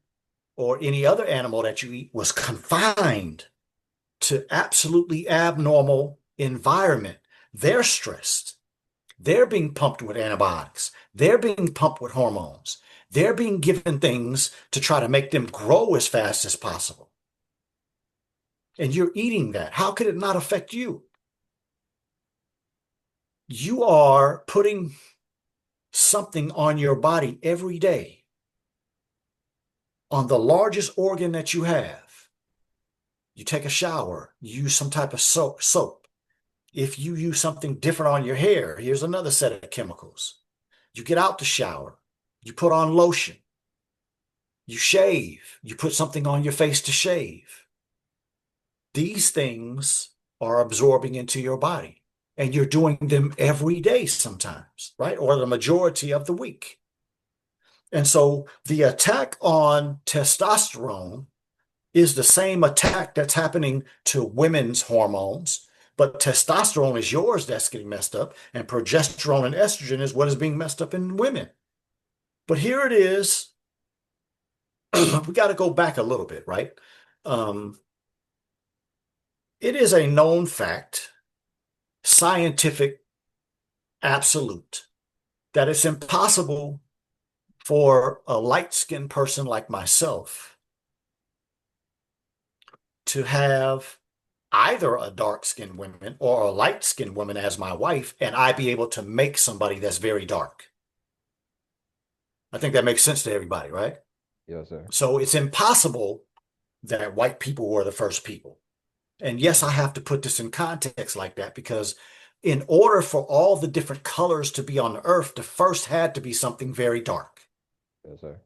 or any other animal that you eat was confined to absolutely abnormal environment, they're stressed. They're being pumped with antibiotics. They're being pumped with hormones. They're being given things to try to make them grow as fast as possible. And you're eating that. How could it not affect you? You are putting something on your body every day on the largest organ that you have. You take a shower, you use some type of soap. If you use something different on your hair, here's another set of chemicals. You get out the shower, you put on lotion, you shave, you put something on your face to shave. These things are absorbing into your body, and you're doing them every day sometimes, right? Or the majority of the week. And so the attack on testosterone is the same attack that's happening to women's hormones, but testosterone is yours that's getting messed up, and progesterone and estrogen is what is being messed up in women. But here it is. We got to go back a little bit, right? It is a known fact, scientific absolute, that it's impossible for a light-skinned person like myself to have either a dark-skinned woman or a light-skinned woman as my wife, and I be able to make somebody that's very dark. I think that makes sense to everybody, right? Yes, sir. So it's impossible that white people were the first people. And yes, I have to put this in context like that because in order for all the different colors to be on the earth, the first had to be something very dark. Yes, sir.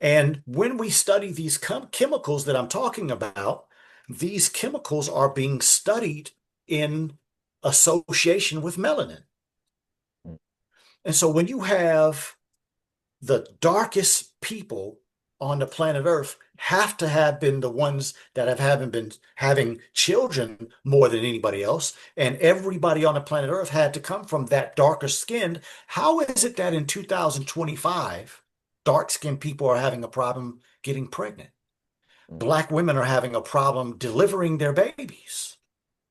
And when we study these chemicals that I'm talking about, these chemicals are being studied in association with melanin. Mm. And so when you have the darkest people on the planet Earth have to have been the ones that haven't been having children more than anybody else, and everybody on the planet Earth had to come from that darker skinned. How is it that in 2025, dark-skinned people are having a problem getting pregnant? Black women are having a problem delivering their babies.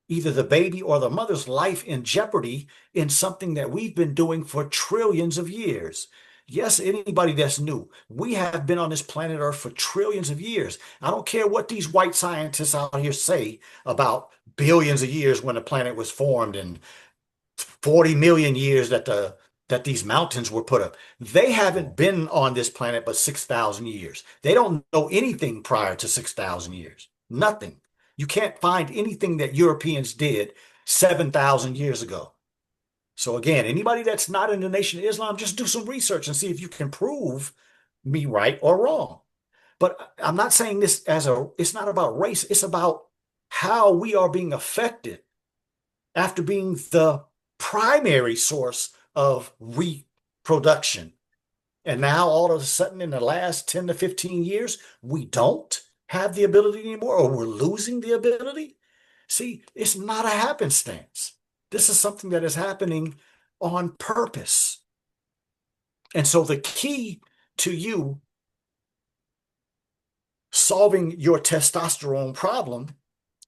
Either the baby or the mother's life in jeopardy in something that we've been doing for trillions of years. Yes, anybody that's new, we have been on this planet Earth for trillions of years. I don't care what these white scientists out here say about billions of years when the planet was formed and 40 million years that these mountains were put up. They haven't been on this planet but 6,000 years. They don't know anything prior to 6,000 years. Nothing. You can't find anything that Europeans did 7,000 years ago. So again, anybody that's not in the Nation of Islam, just do some research and see if you can prove me right or wrong. But I'm not saying this it's not about race. It's about how we are being affected after being the primary source of reproduction. And now all of a sudden in the last 10 to 15 years, we don't have the ability anymore, or we're losing the ability. See, it's not a happenstance. This is something that is happening on purpose. And so the key to you solving your testosterone problem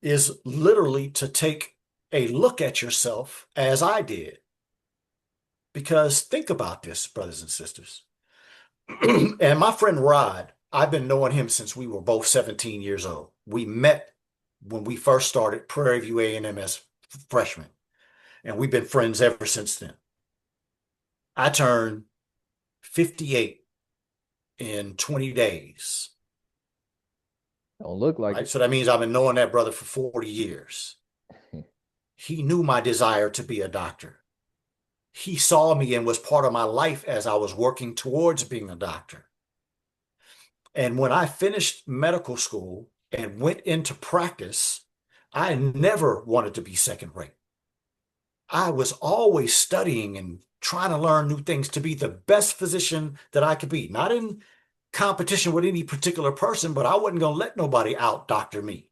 is literally to take a look at yourself as I did. Because think about this, brothers and sisters. And my friend Rod, I've been knowing him since we were both 17 years old. We met when we first started Prairie View A&M as freshmen, and we've been friends ever since then. I turned 58 in 20 days. Don't look like Right? it. So that means I've been knowing that brother for 40 years. He knew my desire to be a doctor. He saw me and was part of my life as I was working towards being a doctor. And when I finished medical school and went into practice, I never wanted to be second rate. I was always studying and trying to learn new things to be the best physician that I could be, not in competition with any particular person, but I wasn't going to let nobody out doctor me.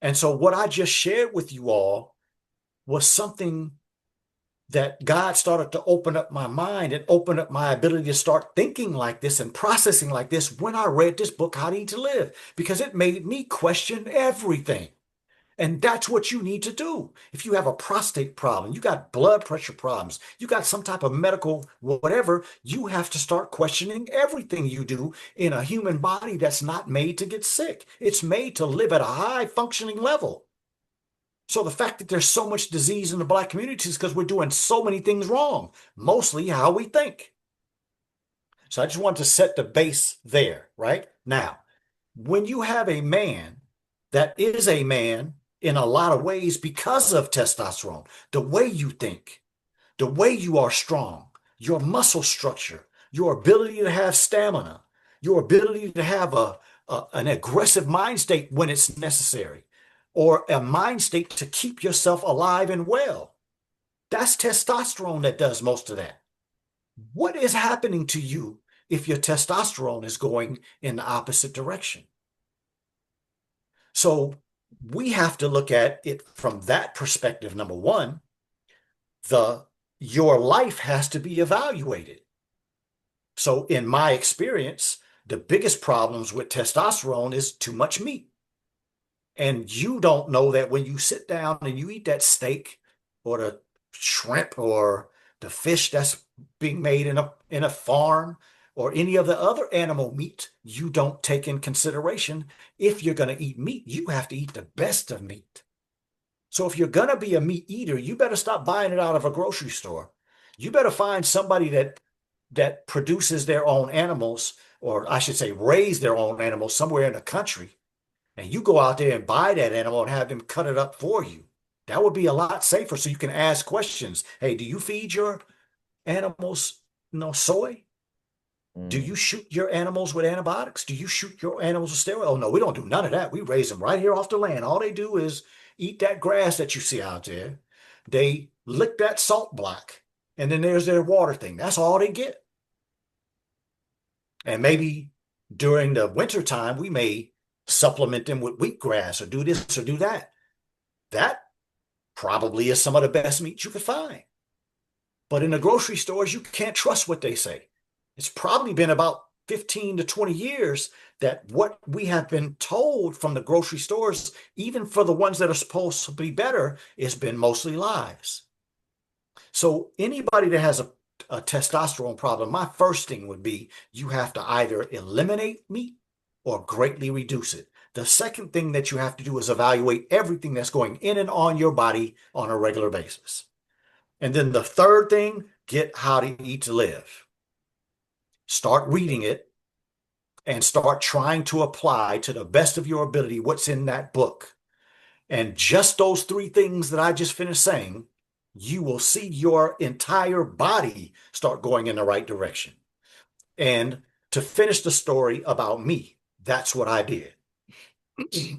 And so what I just shared with you all was something that God started to open up my mind and open up my ability to start thinking like this and processing like this when I read this book, How to Eat to Live, because it made me question everything. And that's what you need to do. If you have a prostate problem, you got blood pressure problems, you got some type of medical whatever, you have to start questioning everything you do in a human body that's not made to get sick. It's made to live at a high functioning level. So the fact that there's so much disease in the Black community is because we're doing so many things wrong, mostly how we think. So I just wanted to set the base there, right? Now, when you have a man that is a man in a lot of ways because of testosterone, the way you think, the way you are strong, your muscle structure, your ability to have stamina, your ability to have an aggressive mind state when it's necessary, or a mind state to keep yourself alive and well. That's testosterone that does most of that. What is happening to you if your testosterone is going in the opposite direction? So we have to look at it from that perspective. Number one, your life has to be evaluated. So in my experience, the biggest problems with testosterone is too much meat. And you don't know that when you sit down and you eat that steak or the shrimp or the fish that's being made in a farm or any of the other animal meat, you don't take in consideration. If you're going to eat meat, you have to eat the best of meat. So if you're going to be a meat eater, you better stop buying it out of a grocery store. You better find somebody that produces their own animals, or I should say raise their own animals somewhere in the country, and you go out there and buy that animal and have them cut it up for you. That would be a lot safer, so you can ask questions. Hey, do you feed your animals, soy? Do you shoot your animals with antibiotics? Do you shoot your animals with steroids? Oh, no, we don't do none of that. We raise them right here off the land. All they do is eat that grass that you see out there. They lick that salt block, and then there's their water thing. That's all they get. And maybe during the winter time, we may supplement them with wheatgrass or do this or do that. That probably is some of the best meat you could find. But in the grocery stores, you can't trust what they say. It's probably been about 15 to 20 years that what we have been told from the grocery stores, even for the ones that are supposed to be better, has been mostly lies. So anybody that has a testosterone problem, my first thing would be you have to either eliminate meat or greatly reduce it. The second thing that you have to do is evaluate everything that's going in and on your body on a regular basis. And then the third thing, get How to Eat to Live. Start reading it and start trying to apply to the best of your ability what's in that book. And just those three things that I just finished saying, you will see your entire body start going in the right direction. And to finish the story about me, that's what I did.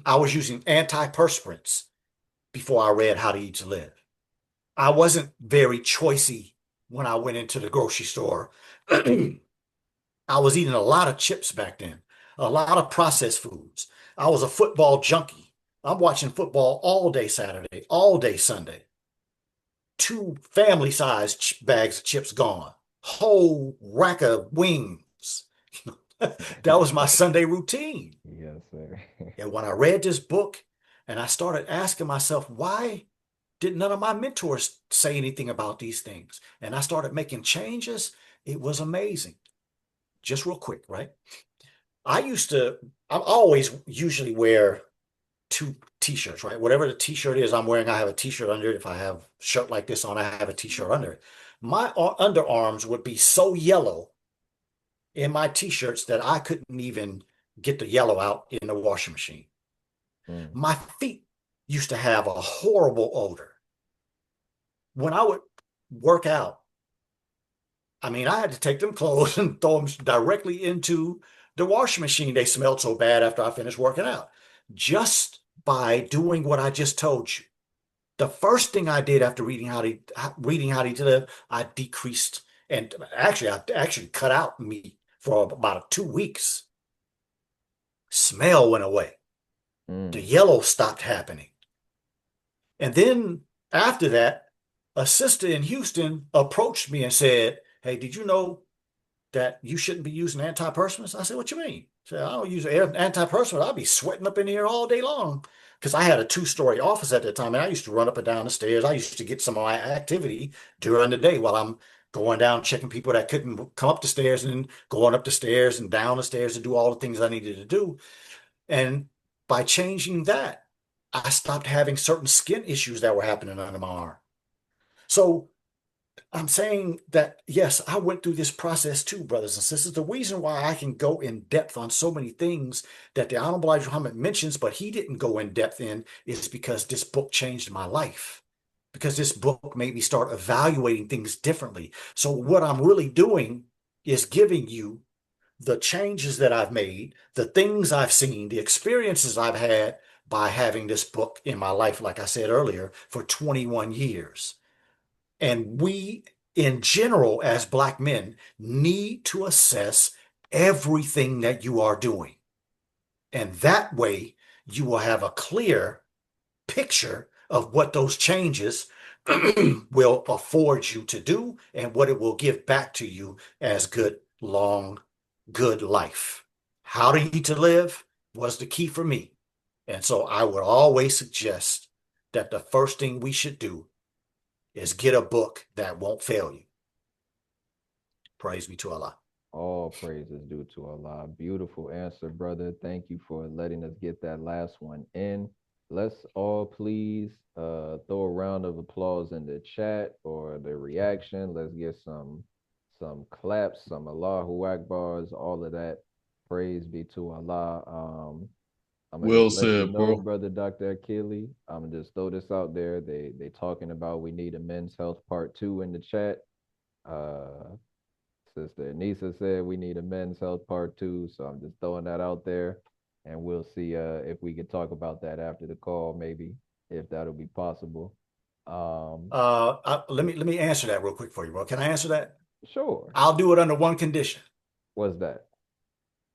I was using antiperspirants before I read How to Eat to Live. I wasn't very choicey when I went into the grocery store. I was eating a lot of chips back then, a lot of processed foods. I was a football junkie. I'm watching football all day Saturday, all day Sunday. Two family-sized bags of chips gone, whole rack of wings. That was my Sunday routine. Yes, sir. And when I read this book and I started asking myself, why did none of my mentors say anything about these things? And I started making changes. It was amazing. Just real quick, right? I always usually wear two t-shirts, right? Whatever the t-shirt is I'm wearing, I have a t-shirt under it. If I have a shirt like this on, I have a t-shirt under it. My underarms would be so yellow in my t-shirts that I couldn't even get the yellow out in the washing machine. Mm, My feet used to have a horrible odor. When I would work out, I mean, I had to take them clothes and throw them directly into the washing machine. They smelled so bad after I finished working out. Just by doing what I just told you. The first thing I did after reading How to Live, I decreased, and I actually cut out meat for about 2 weeks. Smell went away. The mm, yellow stopped happening. And then after that, a sister in Houston approached me and said, "Hey, did you know that you shouldn't be using antiperspirants?" I said, "What you mean?" She said, "I don't use antiperspirant. I'll be sweating up in here all day long." Because I had a two-story office at the time, and I used to run up and down the stairs. I used to get some of my activity during the day while I'm going down, checking people that couldn't come up the stairs, and then going up the stairs and down the stairs to do all the things I needed to do. And by changing that, I stopped having certain skin issues that were happening under my arm. So I'm saying that, yes, I went through this process too, brothers and sisters. The reason why I can go in depth on so many things that the Honorable Elijah Muhammad mentions, but he didn't go in depth in, is because this book changed my life. Because this book made me start evaluating things differently. So what I'm really doing is giving you the changes that I've made, the things I've seen, the experiences I've had by having this book in my life, like I said earlier, for 21 years. And we, in general, as Black men, need to assess everything that you are doing. And that way, you will have a clear picture of what those changes will afford you to do and what it will give back to you as good life. How to live was the key for me. And so I would always suggest that the first thing we should do is get a book that won't fail you. Praise be to Allah. all praises due to Allah. Beautiful answer, brother. Thank you for letting us get that last one in. Let's all please throw a round of applause in the chat or the reaction. Let's get some claps, some Allahu Akbars, all of that. Praise be to Allah. I'm gonna Well just let you said, know, bro. brother Dr. Akili. I'm gonna just throw this out there. They talking about we need a men's health part two in the chat. Uh, Sister Nisa said we need a men's health part two, so I'm just throwing that out there, and we'll see if we can talk about that after the call, maybe if that'll be possible. Um, Let me answer that real quick for you, bro. Can I answer that? sure. I'll do it under one condition. What's that?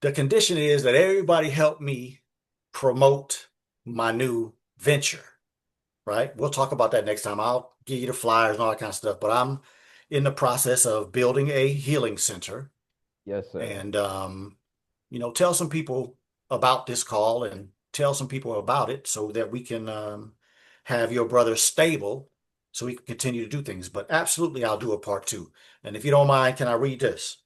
The condition is that everybody help me promote my new venture, right? We'll talk about that next time. I'll give you the flyers and all that kind of stuff, but I'm in the process of building a healing center Yes, sir. and tell some people about this call and tell some people about it so that we can have your brother stable so we can continue to do things. But absolutely, I'll do a part two. And if you don't mind, can I read this?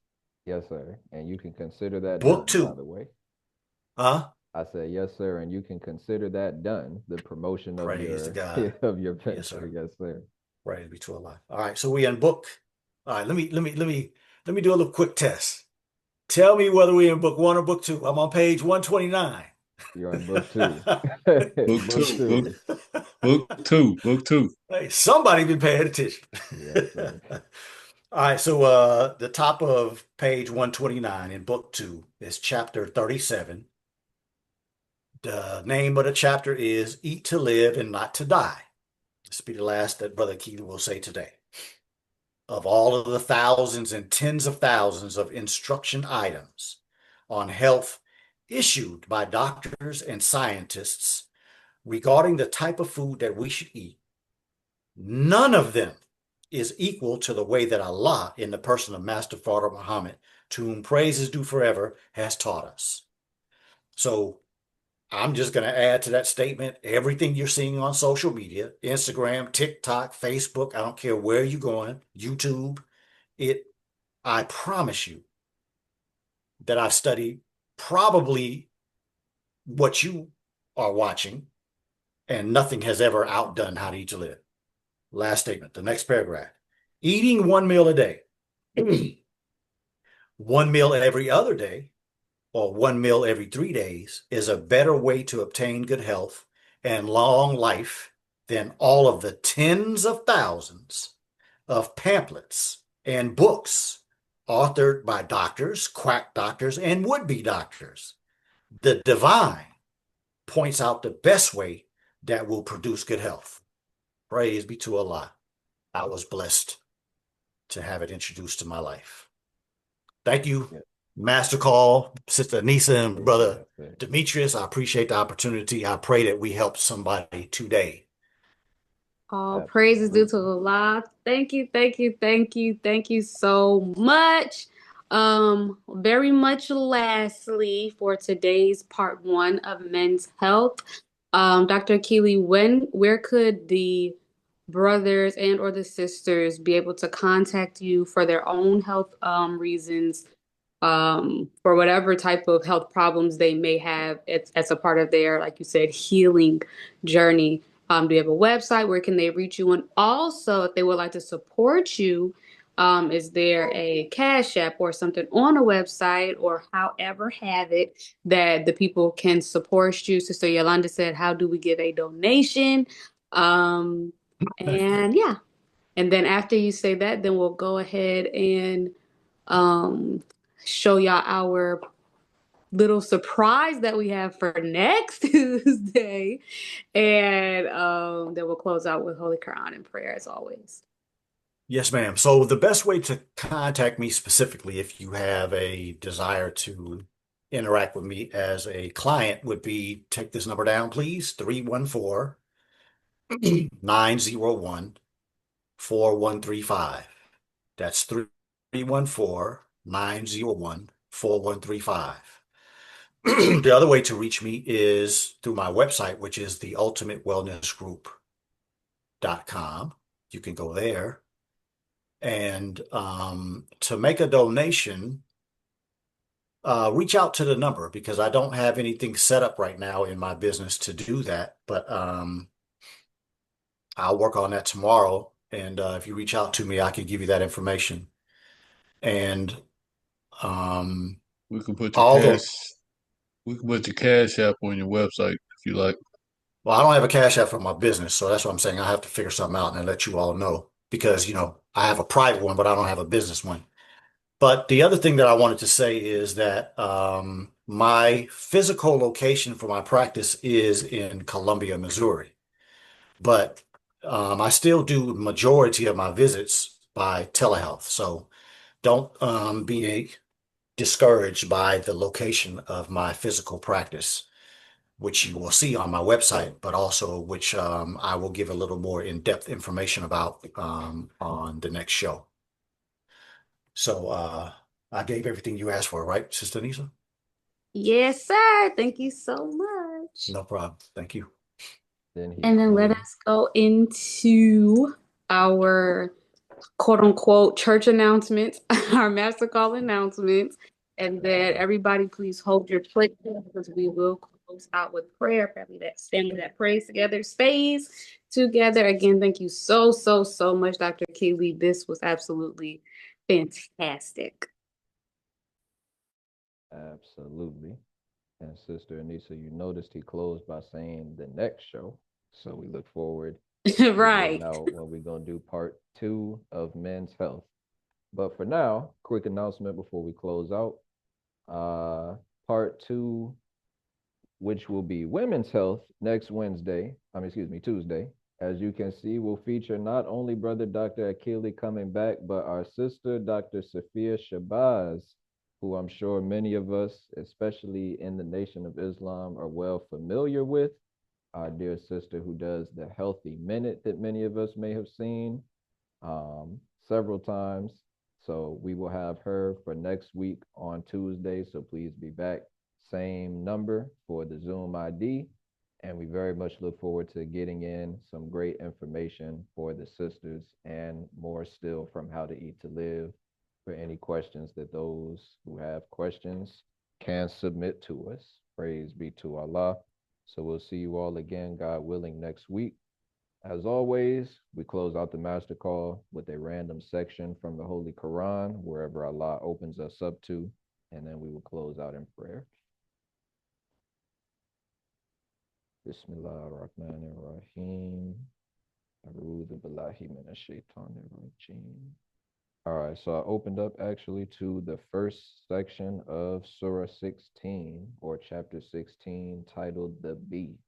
Yes, sir. And you can consider that Book done, by two. the way. Huh? I said yes, sir, and you can consider that done. The promotion of Praise to your God. of your Yes, venture. sir. Yes, sir. Praise be to Allah. All right, so we in book. All right, let me do a little quick test. Tell me whether we in book one or book two. I'm on page 129. You're on book two. Book Book two, book, two. book two, book two. Hey, somebody been paying attention. Yes, sir. All right, so the top of page 129 in book two is chapter 37. The name of the chapter is Eat to Live and Not to Die. This will be the last that Brother Keely will say today. Of all of the thousands and tens of thousands of instruction items on health issued by doctors and scientists regarding the type of food that we should eat, none of them is equal to the way that Allah, in the person of Master Father Muhammad, to whom praise is due forever, has taught us. So I'm just going to add to that statement everything you're seeing on social media, Instagram, TikTok, Facebook, I don't care where you're going, YouTube, I promise you that I've studied probably what you are watching, and nothing has ever outdone How to Eat to Live. Last statement, the next paragraph. Eating one meal a day, one meal every other day, or one meal every 3 days is a better way to obtain good health and long life than all of the tens of thousands of pamphlets and books authored by doctors, quack doctors, and would-be doctors. The divine points out the best way that will produce good health. Praise be to Allah. I was blessed to have it introduced to my life. Thank you, Master Call, Sister Nisa, and Brother Demetrius. I appreciate the opportunity. I pray that we helped somebody today. All praise is due to Allah. Thank you, thank you, thank you, thank you so much. Very much lastly, for today's part 1 of men's health, Dr. Akili, where could the brothers and or the sisters be able to contact you for their own health reasons, for whatever type of health problems they may have as a part of their, like you said, healing journey? Do you have a website? Where can they reach you? And also, if they would like to support you, is there a Cash App or something on a website, or however have it, that the people can support you? Sister Yolanda said, how do we give a donation? And yeah. And then after you say that, then we'll go ahead and show y'all our little surprise that we have for next Tuesday. And then we'll close out with Holy Quran and prayer as always. Yes, ma'am. So the best way to contact me specifically, if you have a desire to interact with me as a client, would be, take this number down, please, 314-901-4135. That's 314-901-4135. The other way to reach me is through my website, which is theultimatewellnessgroup.com. You can go there. And to make a donation, reach out to the number, because I don't have anything set up right now in my business to do that. But I'll work on that tomorrow. And if you reach out to me, I can give you that information. And we can put your cash app on your website if you like. Well, I don't have a cash app for my business, so that's what I'm saying. I have to figure something out and let you all know, because, I have a private one, but I don't have a business one. But the other thing that I wanted to say is that my physical location for my practice is in Columbia, Missouri. But I still do majority of my visits by telehealth. So don't be discouraged by the location of my physical practice, which you will see on my website, but also which I will give a little more in-depth information about on the next show. So I gave everything you asked for, right, Sister Nisa? Yes, sir. Thank you so much. No problem. Thank you. And then let us go into our quote unquote church announcements, our master call announcements. And then everybody please hold your place, because we will close out with prayer. Family that family that prays together stays together. Again, thank you so much, Dr. Keeley. This was absolutely fantastic. Absolutely. And Sister Anissa, you noticed he closed by saying the next show. So we look forward to right now when we're going to do part 2 of men's health. But for now, quick announcement before we close out. Part 2, which will be women's health next Tuesday As you can see, we'll feature not only Brother Dr. Akili coming back, but our sister, Dr. Sophia Shabazz, who I'm sure many of us, especially in the Nation of Islam, are well familiar with. Our dear sister who does the Healthy Minute that many of us may have seen several times. So we will have her for next week on Tuesday. So please be back. Same number for the Zoom ID. And we very much look forward to getting in some great information for the sisters and more still from How to Eat to Live for any questions that those who have questions can submit to us. Praise be to Allah. So we'll see you all again, God willing, next week. As always, we close out the master call with a random section from the Holy Quran, wherever Allah opens us up to, and then we will close out in prayer. Bismillah ar-Rahman ar-Rahim. A'udhu billahi minash shaitanir rajim. All right, so I opened up actually to the first section of Surah 16, or chapter 16, titled The Bee.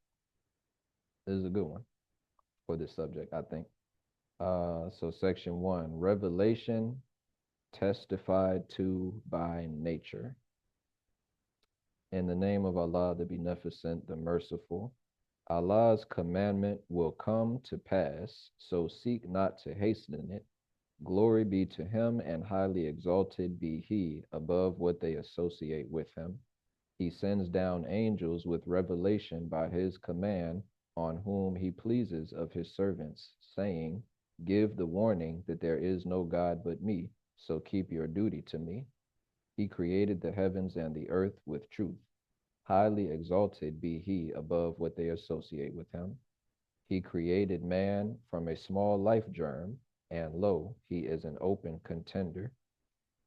This is a good one for this subject, I think. So section 1, revelation testified to by nature. In the name of Allah, the Beneficent, the Merciful, Allah's commandment will come to pass, so seek not to hasten it. Glory be to him, and highly exalted be he above what they associate with him. He sends down angels with revelation by his command on whom he pleases of his servants, saying, give the warning that there is no God but me, so keep your duty to me. He created the heavens and the earth with truth. Highly exalted be he above what they associate with him. He created man from a small life germ, and lo, he is an open contender.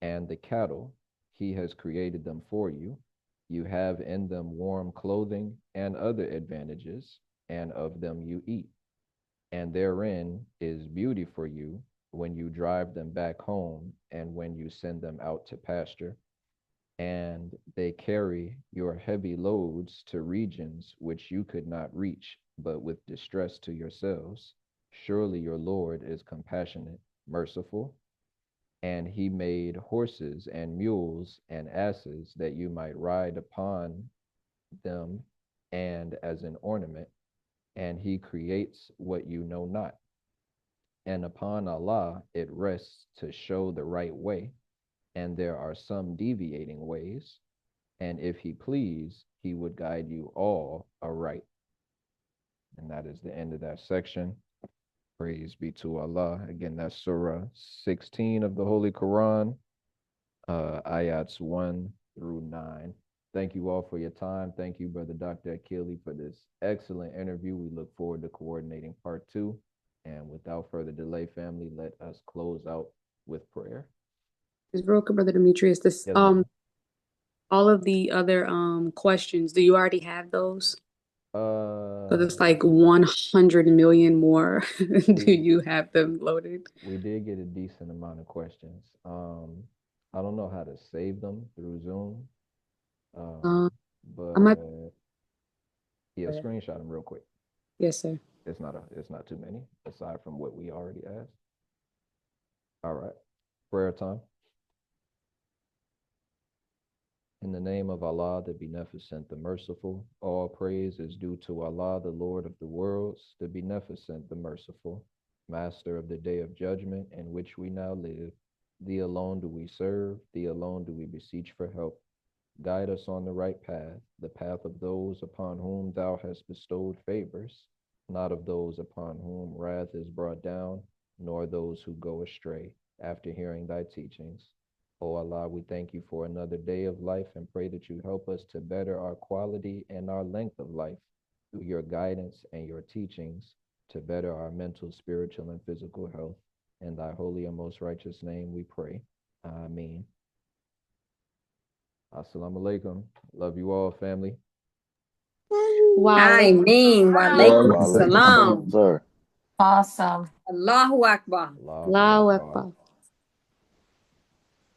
And the cattle, he has created them for you. You have in them warm clothing and other advantages, and of them you eat. And therein is beauty for you when you drive them back home and when you send them out to pasture. And they carry your heavy loads to regions which you could not reach, but with distress to yourselves. Surely your Lord is compassionate, merciful. And he made horses and mules and asses that you might ride upon them, and as an ornament. And he creates what you know not. And upon Allah it rests to show the right way, and there are some deviating ways, and if he please, he would guide you all aright. And that is the end of that section. Praise be to Allah. Again, that's Surah 16 of the Holy Quran, ayats 1 through 9. Thank you all for your time. Thank you, Brother Dr. Akili, for this excellent interview. We look forward to coordinating part 2. And without further delay, family, let us close out with prayer. Just real quick, Brother Demetrius, this Yes, all of the other questions, do you already have those? Because it's like 100 million more. Do you have them loaded? We did get a decent amount of questions. I don't know how to save them through Zoom, but yeah, screenshot them real quick. Yes, sir. It's not too many aside from what we already asked. All right, prayer time. In the name of Allah, the Beneficent, the Merciful, all praise is due to Allah, the Lord of the worlds, the Beneficent, the Merciful, Master of the Day of Judgment in which we now live. Thee alone do we serve, thee alone do we beseech for help. Guide us on the right path, the path of those upon whom thou hast bestowed favors, not of those upon whom wrath is brought down, nor those who go astray after hearing thy teachings. O Allah, we thank you for another day of life and pray that you help us to better our quality and our length of life through your guidance and your teachings to better our mental, spiritual, and physical health. In thy holy and most righteous name we pray. Ameen. Assalamu alaikum. Love you all, family. Ameen. Wa alaikum salam. Sir. Awesome. Allahu Akbar. Allahu Akbar.